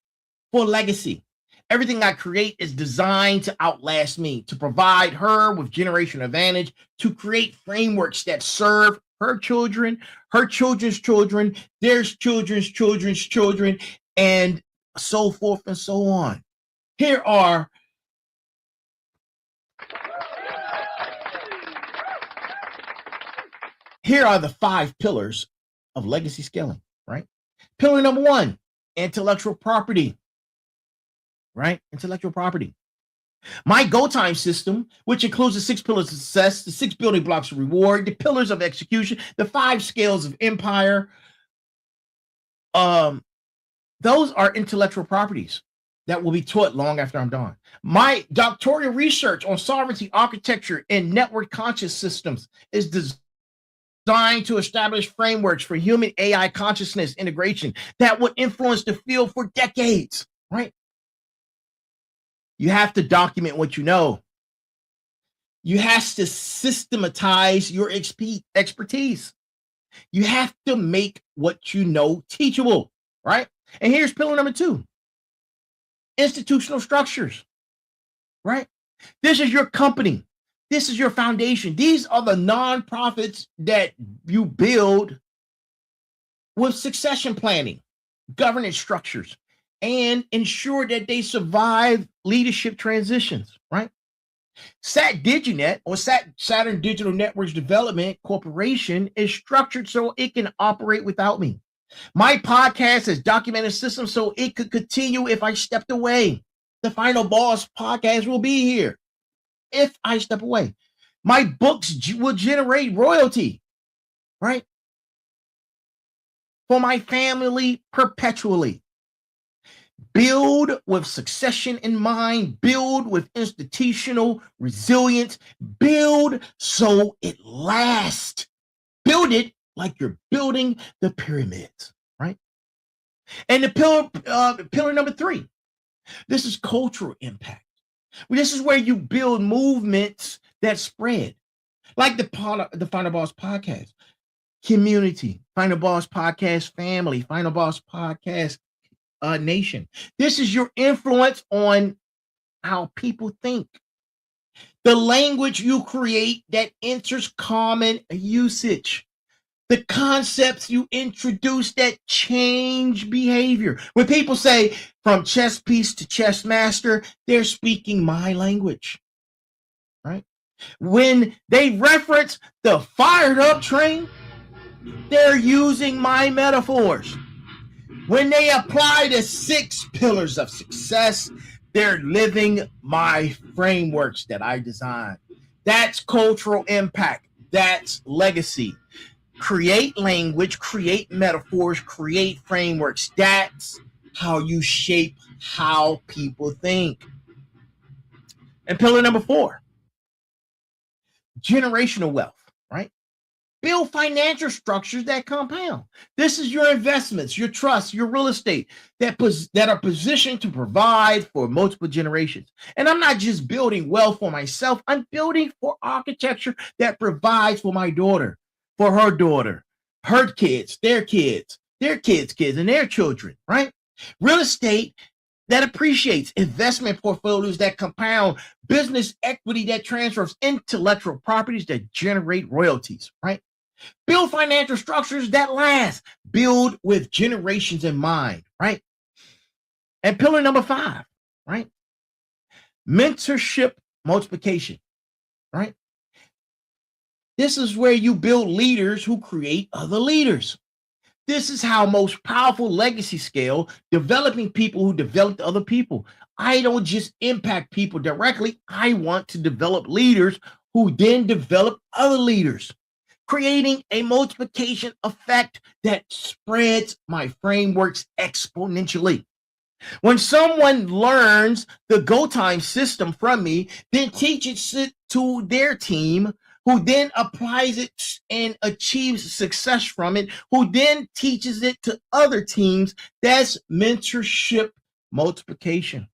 for legacy. Everything I create is designed to outlast me, to provide her with generational advantage, to create frameworks that serve her children, her children's children, their children's children's children, and so forth and so on. Here are the 5 pillars of legacy scaling, right? Pillar number 1, intellectual property, right? Intellectual property. My Go Time system, which includes the 6 pillars of success, the 6 building blocks of reward, the pillars of execution, the 5 scales of empire. Those are intellectual properties that will be taught long after I'm gone. My doctoral research on sovereignty, architecture, and network conscious systems is designed to establish frameworks for human AI consciousness integration that would influence the field for decades, right? You have to document what you know. You have to systematize your expertise. You have to make what you know teachable, right? And here's pillar number 2, institutional structures, right? This is your company. This is your foundation. These are the nonprofits that you build with succession planning, governance structures, and ensure that they survive leadership transitions, right? SatDigiNet, or Saturn Digital Networks Development Corporation, is structured so it can operate without me. My podcast is documented system so it could continue if I stepped away. The Final Boss podcast will be here if I step away. My books will generate royalty, right? For my family perpetually. Build with succession in mind. Build with institutional resilience. Build so it lasts. Build it like you're building the pyramids, right? And the pillar number 3, this is cultural impact. This is where you build movements that spread, like the Final Boss podcast community, Final Boss podcast family, Final Boss podcast nation. This is your influence on how people think. The language you create that enters common usage. The concepts you introduce that change behavior. When people say from chess piece to chess master, they're speaking my language, right? When they reference the fired up train, they're using my metaphors. When they apply the 6 pillars of success, they're living my frameworks that I designed. That's cultural impact. That's legacy. Create language, create metaphors, create frameworks. That's how you shape how people think. And pillar number 4, generational wealth, right? Build financial structures that compound. This is your investments, your trust, your real estate that are positioned to provide for multiple generations. And I'm not just building wealth for myself. I'm building for architecture that provides for my daughter, for her kids, their kids, kids, and their children, right? Real estate that appreciates, investment portfolios that compound, business equity that transfers, intellectual properties that generate royalties, right? Build financial structures that last. Build with generations in mind, right? And pillar number 5, right? Mentorship multiplication, right? This is where you build leaders who create other leaders. This is how most powerful legacy scale, developing people who develop other people. I don't just impact people directly. I want to develop leaders who then develop other leaders, creating a multiplication effect that spreads my frameworks exponentially. When someone learns the Go Time system from me, then teaches it to their team, who then applies it and achieves success from it, who then teaches it to other teams, that's mentorship multiplication.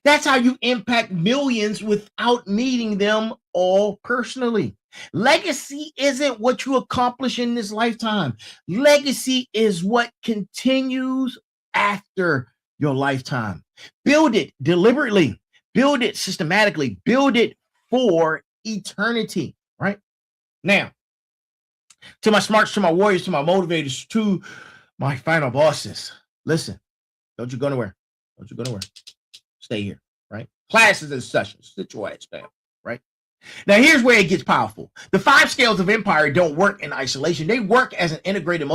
That's how you impact millions without meeting them all personally. Legacy isn't what you accomplish in this lifetime. Legacy is what continues after your lifetime. Build it deliberately, build it systematically, build it for eternity, right? Now, to my smarts, to my warriors, to my motivators, to my final bosses, listen, don't you go nowhere. Don't you go nowhere. Stay here, right? Classes and sessions, sit your ass down, right? Now, here's where it gets powerful. The 5 scales of empire don't work in isolation. They work as an integrated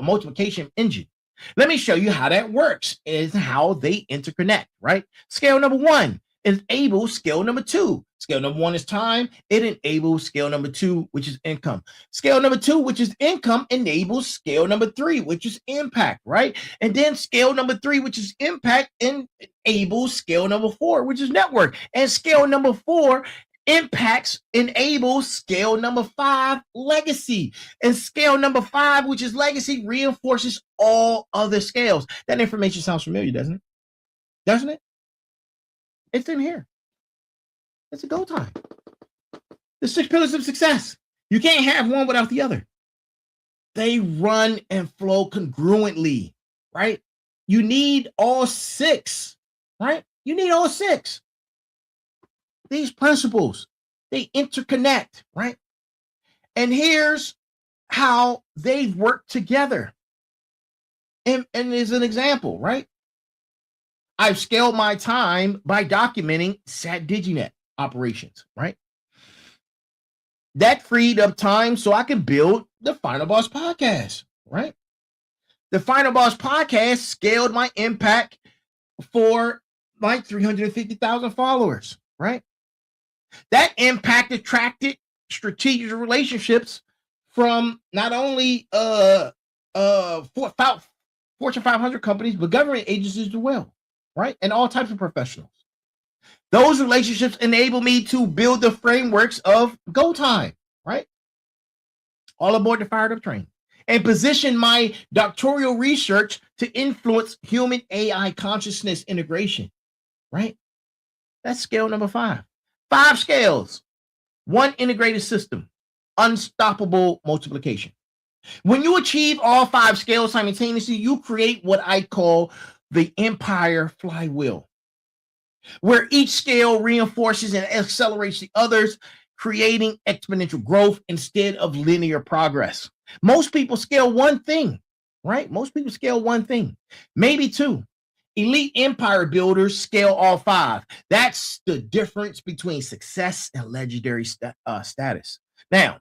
multiplication engine. Let me show you how that works and how they interconnect, right? Scale number 1 enables scale number 2. Scale number 1 is time. It enables scale number 2, which is income. Scale number 2, which is income, enables scale number 3, which is impact, right? And then scale number 3, which is impact, enables scale number 4, which is network. And scale number 4 impacts enables scale number 5, legacy. And scale number 5, which is legacy, reinforces all other scales. That information sounds familiar, doesn't it? Doesn't it? It's in here. It's a Go Time. The 6 pillars of success. You can't have one without the other. They run and flow congruently, right? You need all 6, right? You need all 6. These principles, they interconnect, right? And here's how they work together. And as an example, right? I've scaled my time by documenting SAT DigiNet operations, right? That freed up time so I could build the Final Boss podcast, right? The Final Boss podcast scaled my impact for like 350,000 followers, right? That impact attracted strategic relationships from not only Fortune 500 companies, but government agencies as well, right? And all types of professionals. Those relationships enable me to build the frameworks of Go Time, right? All aboard the Fired Up train, and position my doctoral research to influence human AI consciousness integration, right? That's scale number 5. 5 scales, 1 integrated system, unstoppable multiplication. When you achieve all 5 scales simultaneously, you create what I call the empire flywheel, where each scale reinforces and accelerates the others, creating exponential growth instead of linear progress. Most people scale one thing, right? Most people scale one thing, maybe 2. Elite empire builders scale all 5. That's the difference between success and legendary status. Now,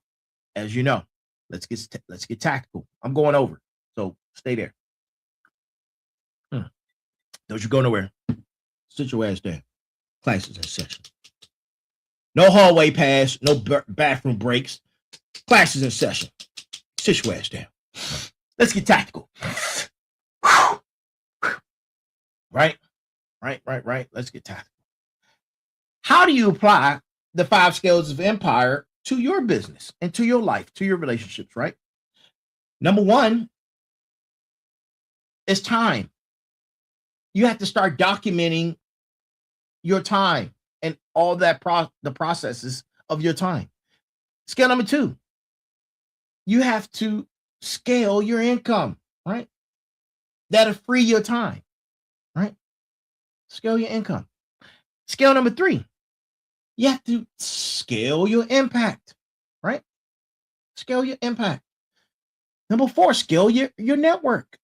as you know, let's get tactical. I'm going over, so stay there. Don't you go nowhere. Sit your ass down. Classes in session. No hallway pass, no bathroom breaks. Classes in session. Sit your ass down. Let's get tactical. Right. Let's get tactical. How do you apply the 5 scales of empire to your business and to your life, to your relationships, right? Number one is time. You have to start documenting your time and all that the processes of your time. Scale number two, you have to scale your income, right? That'll free your time, right? Scale your income. Scale number three, you have to scale your impact, right? Scale your impact. Number four, scale your network.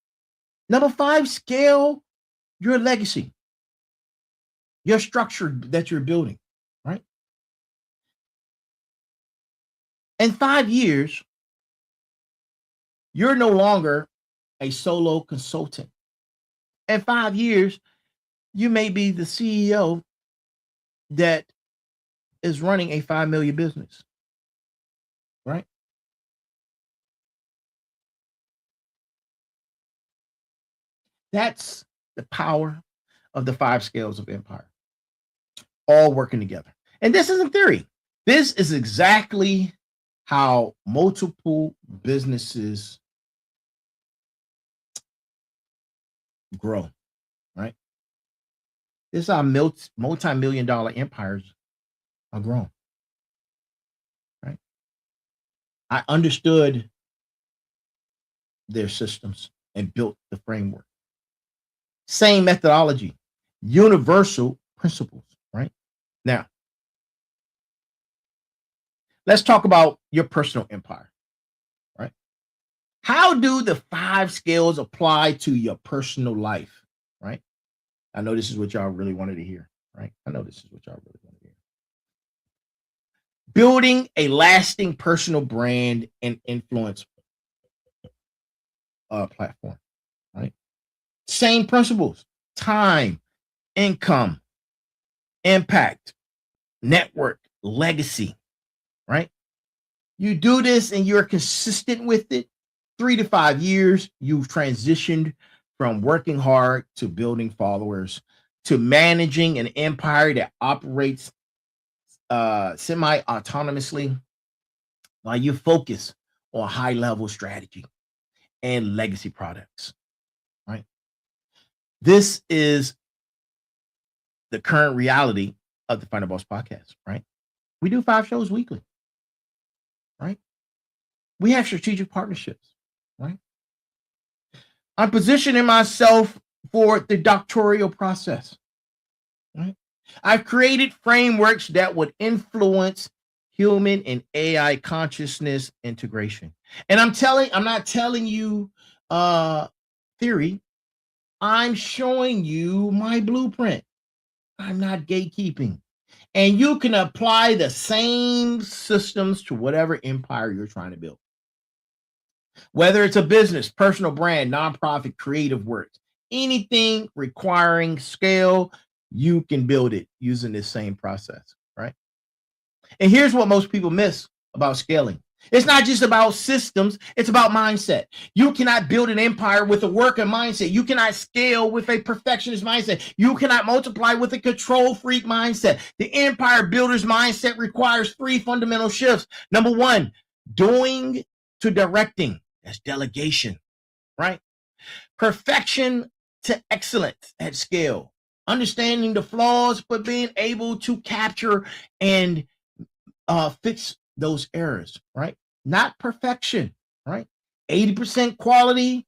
Number five, scale your legacy, your structure that you're building, right? In 5 years, you're no longer a solo consultant. In 5 years, you may be the CEO that is running a 5 million business, right? That's the power of the 5 scales of empire, all working together. And this isn't theory. This is exactly how multiple businesses grow, right? This is how multi-million dollar empires are grown, right? I understood their systems and built the framework. Same methodology, universal principles, right? Now, let's talk about your personal empire, right? How do the 5 scales apply to your personal life, right? I know this is what y'all really wanted to hear, right? I know this is what y'all really wanted to hear. Building a lasting personal brand and influence platform, right? Same principles, time, income, impact, network, legacy, right? You do this and you're consistent with it. 3 to 5 years, you've transitioned from working hard to building followers to managing an empire that operates semi-autonomously while you focus on high-level strategy and legacy products, right? This is the current reality of the Final Boss podcast, right? We do 5 shows weekly, right? We have strategic partnerships, right? I'm positioning myself for the doctoral process, right? I've created frameworks that would influence human and AI consciousness integration. And I'm not telling you theory. I'm showing you my blueprint. I'm not gatekeeping. And you can apply the same systems to whatever empire you're trying to build. Whether it's a business, personal brand, nonprofit, creative work, anything requiring scale, you can build it using this same process, right? And here's what most people miss about scaling. It's not just about systems, it's about mindset. You cannot build an empire with a worker mindset. You cannot scale with a perfectionist mindset. You cannot multiply with a control freak mindset. The empire builder's mindset requires 3 fundamental shifts. Number 1, doing to directing. That's delegation, right? Perfection to excellence at scale. Understanding the flaws, but being able to capture and fix those errors, right? Not perfection, right? 80% quality,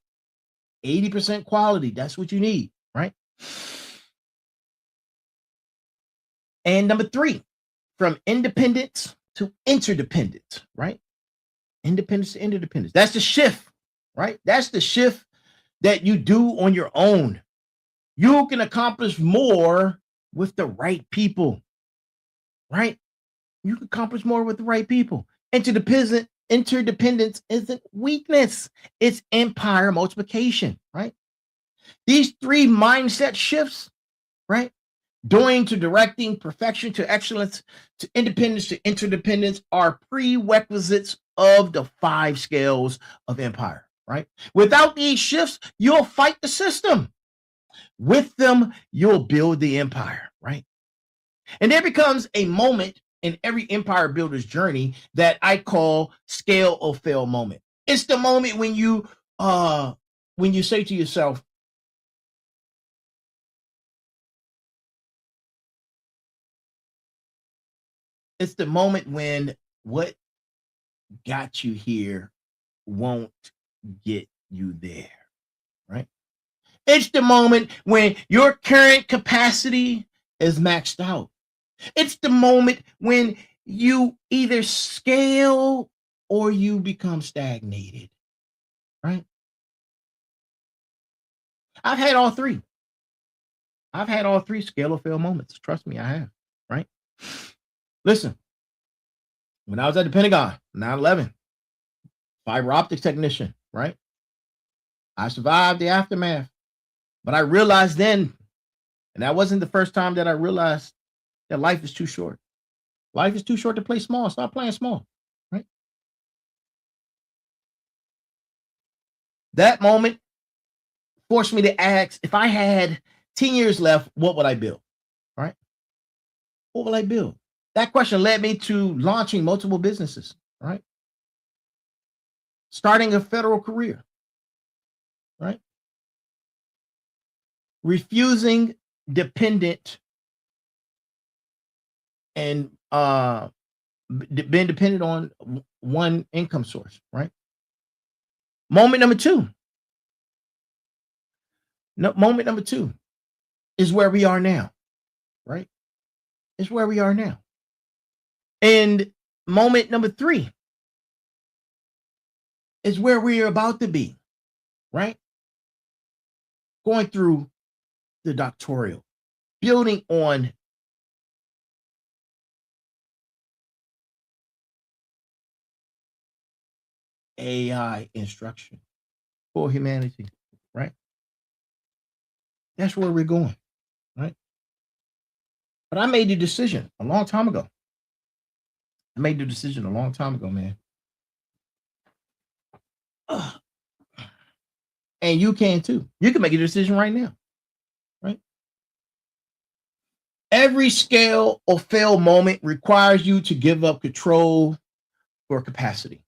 80% quality. That's what you need, right? And number 3, from independence to interdependence, right? Independence to interdependence. That's the shift, right? That's the shift that you do on your own. You can accomplish more with the right people, right? You can accomplish more with the right people. Interdependence isn't weakness. It's empire multiplication, right? These 3 mindset shifts, right? Doing to directing, perfection to excellence, to independence to interdependence are prerequisites of the 5 scales of empire, right? Without these shifts, you'll fight the system. With them, you'll build the empire, right? And there becomes a moment in every empire builder's journey that I call scale or fail moment. It's the moment when you say to yourself, it's the moment when what got you here won't get you there, right? It's the moment when your current capacity is maxed out. It's the moment when you either scale or you become stagnated, right? I've had all three. I've had all three scale or fail moments. Trust me, I have, right? Listen, when I was at the Pentagon, 9/11, fiber optics technician, right? I survived the aftermath, but I realized then, and that wasn't the first time that I realized that life is too short. Life is too short to play small. Stop playing small, right? That moment forced me to ask, if I had 10 years left, what would I build, right? What will I build? That question led me to launching multiple businesses, right? Starting a federal career, right? Refusing dependent and being dependent on one income source, right? Moment number two. Moment number two is where we are now, right? It's where we are now. And moment number three is where we are about to be, right? Going through the doctoral, building on AI instruction for humanity, right? That's where we're going, right? But I made the decision a long time ago. Man. And you can too. You can make a decision right now, right? Every scale or fail moment requires you to give up control for capacity.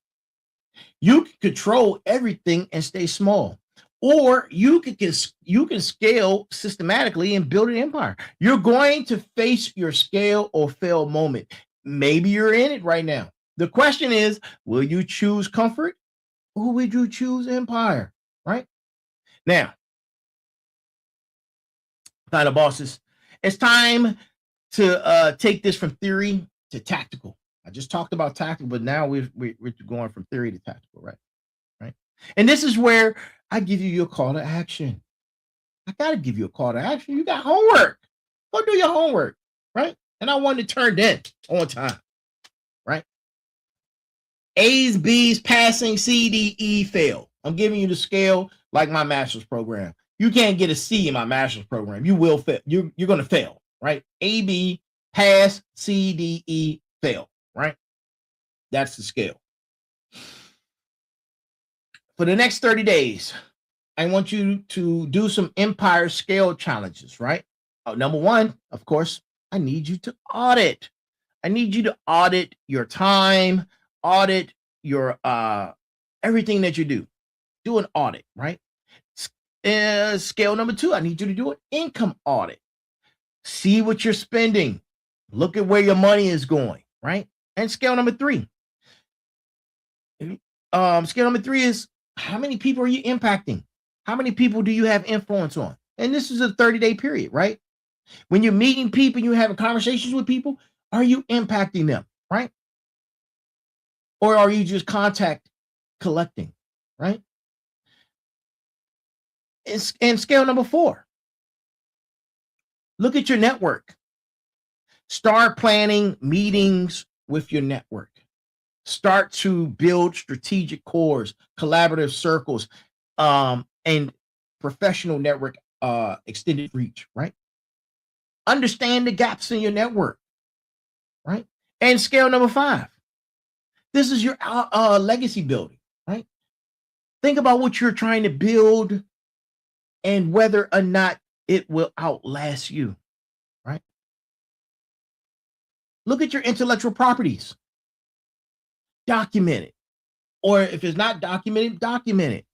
You can control everything and stay small, or you can scale systematically and build an empire. You're going to face your scale or fail moment. Maybe you're in it right now. The question is, will you choose comfort or would you choose empire? Right now, final bosses, it's time to take this from theory to tactical. I just talked about tactical, but now we're going from theory to tactical, right? Right. And this is where I give you your call to action. I got to give you a call to action. You got homework. Go do your homework, right? And I want to turn in on time, right? A's, B's, passing, C, D, E, fail. I'm giving you the scale like my master's program. You can't get a C in my master's program. You will fail. You're going to fail, right? A, B, pass, C, D, E, fail, right? That's the scale. For the next 30 days, I want you to do some empire scale challenges, right? Number one, of course, I need you to audit. I need you to audit your time, audit your everything that you do. Do an audit, right? Scale number two, I need you to do an income audit. See what you're spending. Look at where your money is going, right? And scale number three. Scale number three is, how many people are you impacting? How many people do you have influence on? And this is a 30-day period, right? When you're meeting people, you're having conversations with people, are you impacting them, right? Or are you just contact collecting, right? And scale number four, look at your network. Start planning meetings with your network. Start to build strategic cores, collaborative circles, and professional network extended reach, right? Understand the gaps in your network, right? And scale number five, this is your legacy building, right? Think about what you're trying to build and whether or not it will outlast you, right? Look at your intellectual properties. Document it. Or if it's not documented, document it.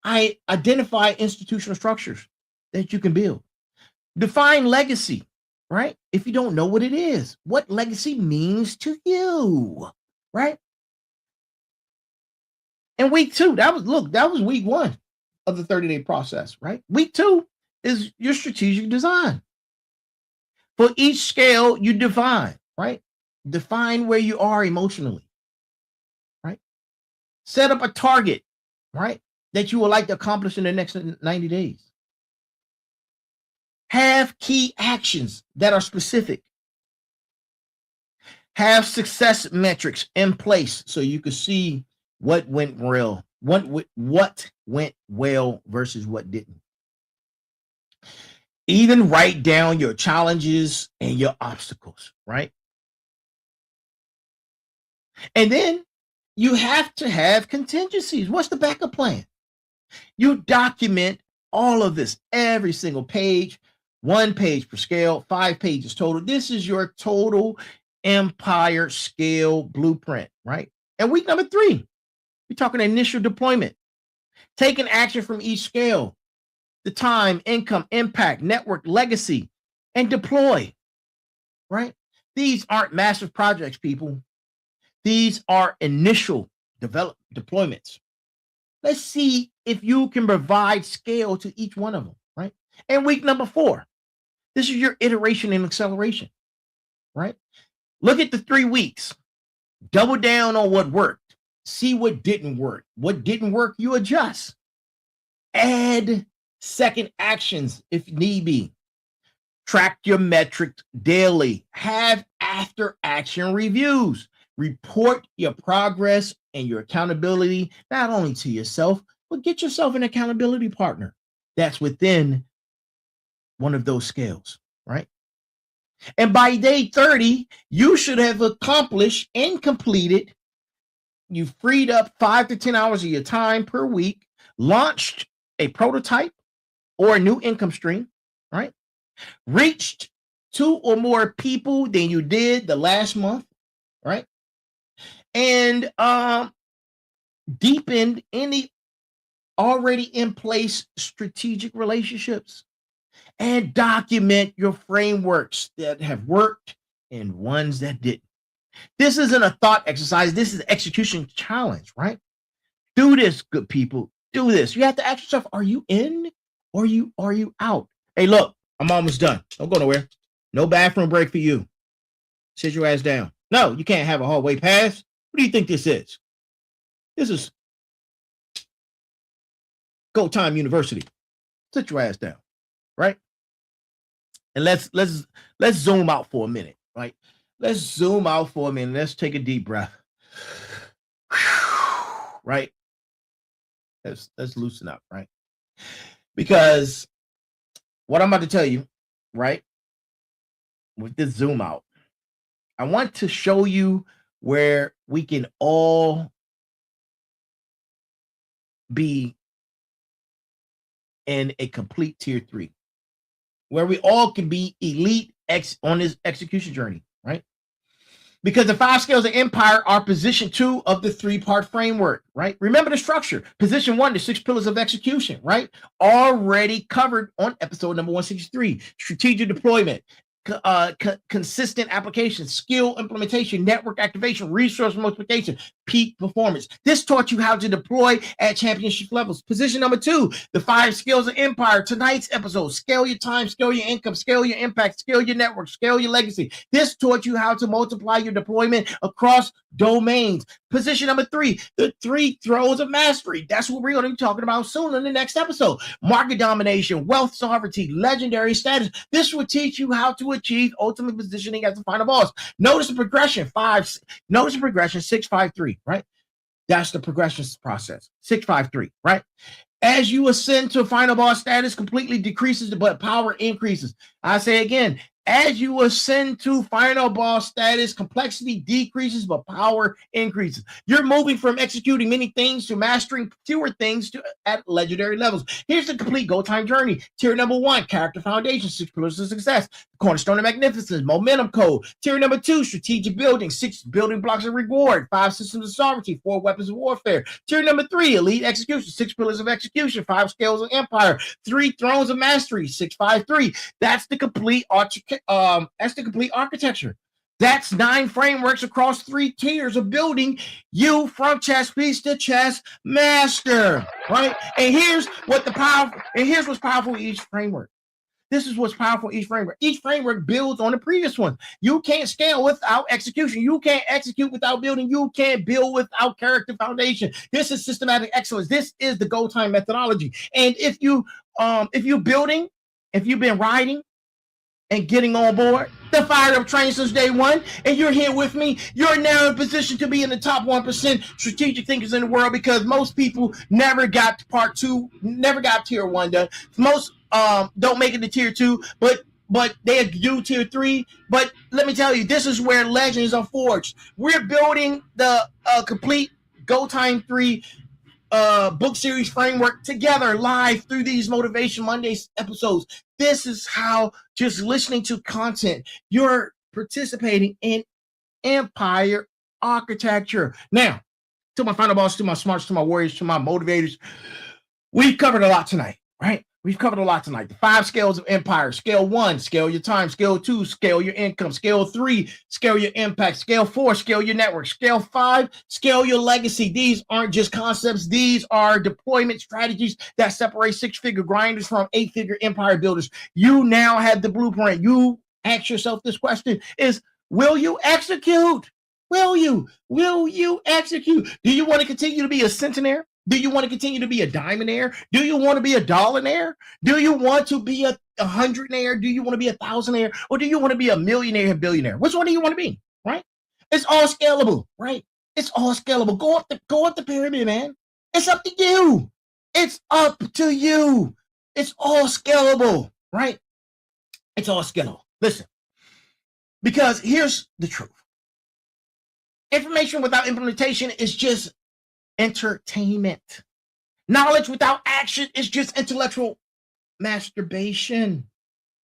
I identify institutional structures that you can build. Define legacy, right? If you don't know what it is, what legacy means to you, right? And week 2, that was week 1 of the 30-day process, right? Week 2 is your strategic design. For each scale, you define, right? Define where you are emotionally, right? Set up a target, right, that you would like to accomplish in the next 90 days. Have key actions that are specific. Have success metrics in place so you can see what went well, what went well versus what didn't. Even write down your challenges and your obstacles, right? And then you have to have contingencies. What's the backup plan? You document all of this, every single page, 1 page per scale, 5 pages total. This is your total empire scale blueprint, right? And week number 3, we're talking initial deployment. Taking action from each scale, the time, income, impact, network, legacy, and deploy, right? These aren't massive projects, people. These are initial deployments. Let's see if you can provide scale to each one of them, right? And week number 4, this is your iteration and acceleration, right? Look at the 3 weeks. Double down on what worked. See what didn't work. What didn't work, you adjust. Add second actions if need be. Track your metrics daily. Have after action reviews. Report your progress and your accountability, not only to yourself, but get yourself an accountability partner that's within one of those scales, right? And by day 30, you should have accomplished and completed. You freed up 5 to 10 hours of your time per week, launched a prototype or a new income stream, right? Reached 2 or more people than you did the last month, right? And deepened any already in place strategic relationships, and document your frameworks that have worked and ones that didn't. This isn't a thought exercise. This is an execution challenge, right? Do this, good people. Do this. You have to ask yourself, are you in or are you out? Hey, look, I'm almost done. Don't go nowhere. No bathroom break for you. Sit your ass down. No, you can't have a hallway pass. What do you think this is? This is Go Time University. Sit your ass down, right? And let's zoom out for a minute, right? Let's zoom out for a minute. Let's take a deep breath. Right? Let's loosen up, right? Because what I'm about to tell you, right? With this zoom out, I want to show you where we can all be in a complete tier 3, where we all can be elite on this execution journey, right? Because the 5 scales of empire are position 2 of the 3-part framework, right? Remember the structure. Position 1, the 6 pillars of execution, right? Already covered on episode number 163. Strategic deployment, consistent application, skill implementation, network activation, resource multiplication, peak performance. This taught you how to deploy at championship levels. Position number 2, the 5 skills of empire. Tonight's episode: scale your time, scale your income, scale your impact, scale your network, scale your legacy. This taught you how to multiply your deployment across domains. Position number 3, the 3 throws of mastery. That's what we're going to be talking about soon in the next episode. Market domination, wealth sovereignty, legendary status. This will teach you how to achieve ultimate positioning as the final boss. Notice the progression. 6, 5, 3, right? That's the progression process. 6, 5, 3, right? As you ascend to final boss status, completely decreases, but power increases. I say again, As you ascend to final boss status, complexity decreases, but power increases. You're moving from executing many things to mastering fewer things at legendary levels. Here's the complete go time journey. Tier number 1, character foundation, 6 pillars of success, cornerstone of magnificence, momentum code. Tier number 2, strategic building, 6 building blocks of reward, 5 systems of sovereignty, 4 weapons of warfare. Tier number 3, elite execution, 6 pillars of execution, 5 scales of empire, 3 thrones of mastery, 653. That's the complete architecture. That's 9 frameworks across 3 tiers of building you from chess piece to chess master, right? And here's what's powerful in each framework. This is what's powerful in each framework. Each framework builds on the previous one. You can't scale without execution. You can't execute without building. You can't build without character foundation. This is systematic excellence. This is the go time methodology. And if you've been riding and getting on board the fired up train since day one, and you're here with me, you're now in a position to be in the top 1% strategic thinkers in the world, because most people never got to part 2, never got tier 1 done. Most don't make it to tier 2, but they do tier 3. But let me tell you, this is where legends are forged. We're building the complete Go Time 3 book series framework together live through these Motivation Mondays episodes. This is how, just listening to content, you're participating in empire architecture. Now, to my final boss, to my smarts, to my warriors, to my motivators, we've covered a lot tonight, right? We've covered a lot tonight. The 5 scales of empire. Scale 1, scale your time. Scale 2, scale your income. Scale 3, scale your impact. Scale 4, scale your network. Scale 5, scale your legacy. These aren't just concepts. These are deployment strategies that separate 6-figure grinders from 8-figure empire builders. You now have the blueprint. You ask yourself this question is, will you execute? Will you execute? Do you want to continue to be a centenaire? Do you want to continue to be a diamondaire? Do you want to be a dollaraire? Do you want to be a hundredaire? Do you want to be a thousandaire? Or do you want to be a millionaire and billionaire? Which one do you want to be, right? It's all scalable, right? It's all scalable. Go up the pyramid, man. It's up to you. It's up to you. It's all scalable, right? It's all scalable. Listen, because here's the truth. Information without implementation is just entertainment. Knowledge without action is just intellectual masturbation,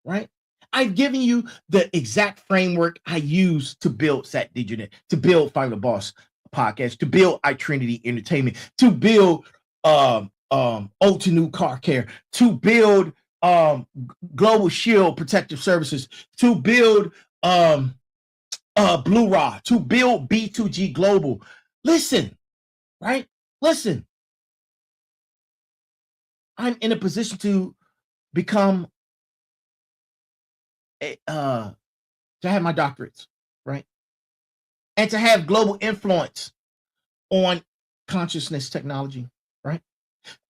right? I've given you the exact framework I use to build Sat Diginet, to build Final Boss Podcast, to build iTrinity Entertainment, to build Otanu Car Care, to build Global Shield Protective Services, to build Blue Raw, to build B2G Global. Listen, right? Listen, I'm in a position to become to have my doctorates, right? And to have global influence on consciousness technology, right?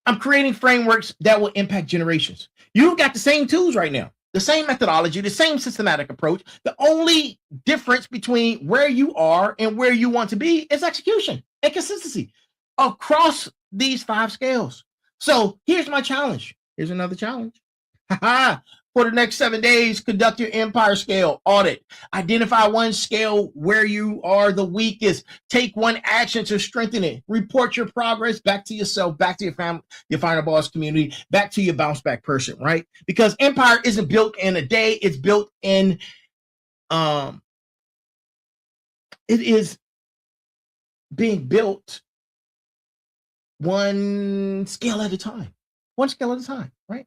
I'm creating frameworks that will impact generations. You've got the same tools right now, the same methodology, the same systematic approach. The only difference between where you are and where you want to be is execution and consistency across these 5 scales. So here's my challenge. Here's another challenge. For the next 7 days, conduct your empire scale audit. Identify one scale where you are the weakest. Take one action to strengthen it. Report your progress back to yourself, back to your family, your Final Boss community, back to your bounce back person, right? Because empire isn't built in a day. It's built in, it is being built one scale at a time. One scale at a time, right?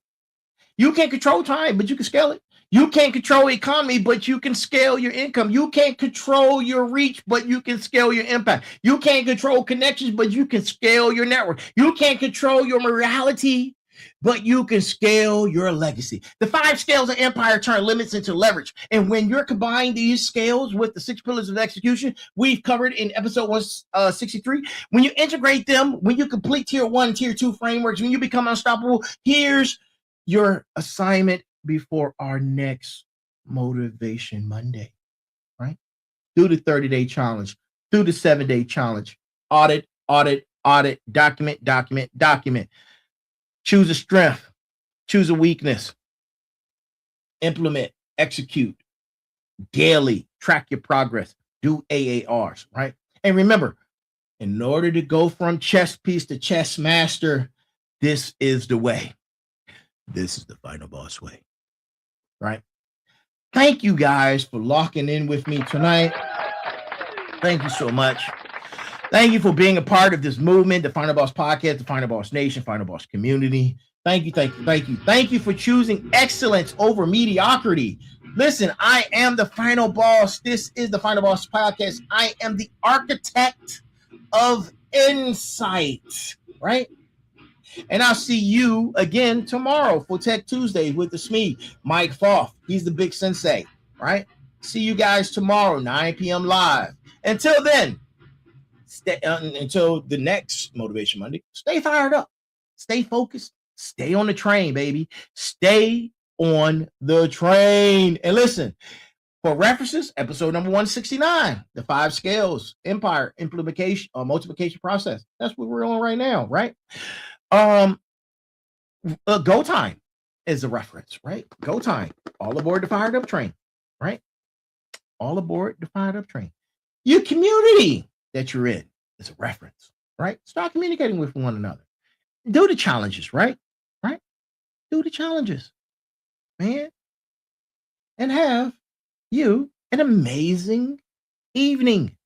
You can't control time, but you can scale it. You can't control economy, but you can scale your income. You can't control your reach, but you can scale your impact. You can't control connections, but you can scale your network. You can't control your morality, but you can scale your legacy. The 5 scales of empire turn limits into leverage. And when you're combining these scales with the 6 pillars of execution we've covered in episode 163, when you integrate them, when you complete tier 1 and tier 2 frameworks, when you become unstoppable, here's your assignment before our next Motivation Monday, right? Do the 30-day challenge, do the 7-day challenge, audit, document. Choose a strength, choose a weakness, implement, execute, daily. Track your progress. Do AARs, right? And remember, in order to go from chess piece to chess master, this is the way. This is the final boss way, right? Thank you guys for locking in with me tonight. Thank you so much. Thank you for being a part of this movement, the Final Boss Podcast, the Final Boss Nation, Final Boss community. Thank you, thank you, thank you. Thank you for choosing excellence over mediocrity. Listen, I am the Final Boss. This is the Final Boss Podcast. I am the architect of insight, right? And I'll see you again tomorrow for Tech Tuesday with the SME, Mike Foff. He's the big sensei, right? See you guys tomorrow, 9 p.m. live. Until then, until the next Motivation Monday, stay fired up, stay focused, stay on the train, baby. Stay on the train. And listen, for references, episode number 169, the 5 scales, empire, implementation, multiplication process. That's what we're on right now, right? Go time is a reference, right? Go time. All aboard the fired up train, right? All aboard the fired up train. Your community that you're in is a reference, right? Start communicating with one another. Do the challenges, right? Right? Do the challenges, man. And have you an amazing evening.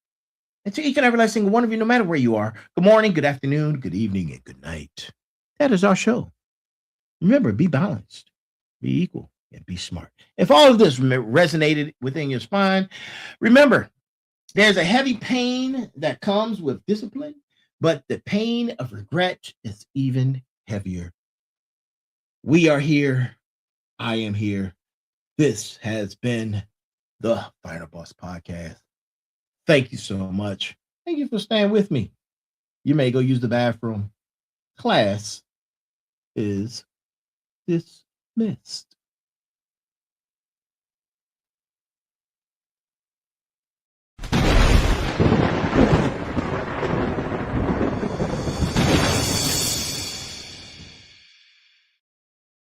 And to each and every last single one of you, no matter where you are, good morning, good afternoon, good evening, and good night. That is our show. Remember, be balanced, be equal, and be smart. If all of this resonated within your spine, remember, there's a heavy pain that comes with discipline, but the pain of regret is even heavier. We are here. I am here. This has been the Final Boss Podcast. Thank you so much. Thank you for staying with me. You may go use the bathroom. Class is dismissed.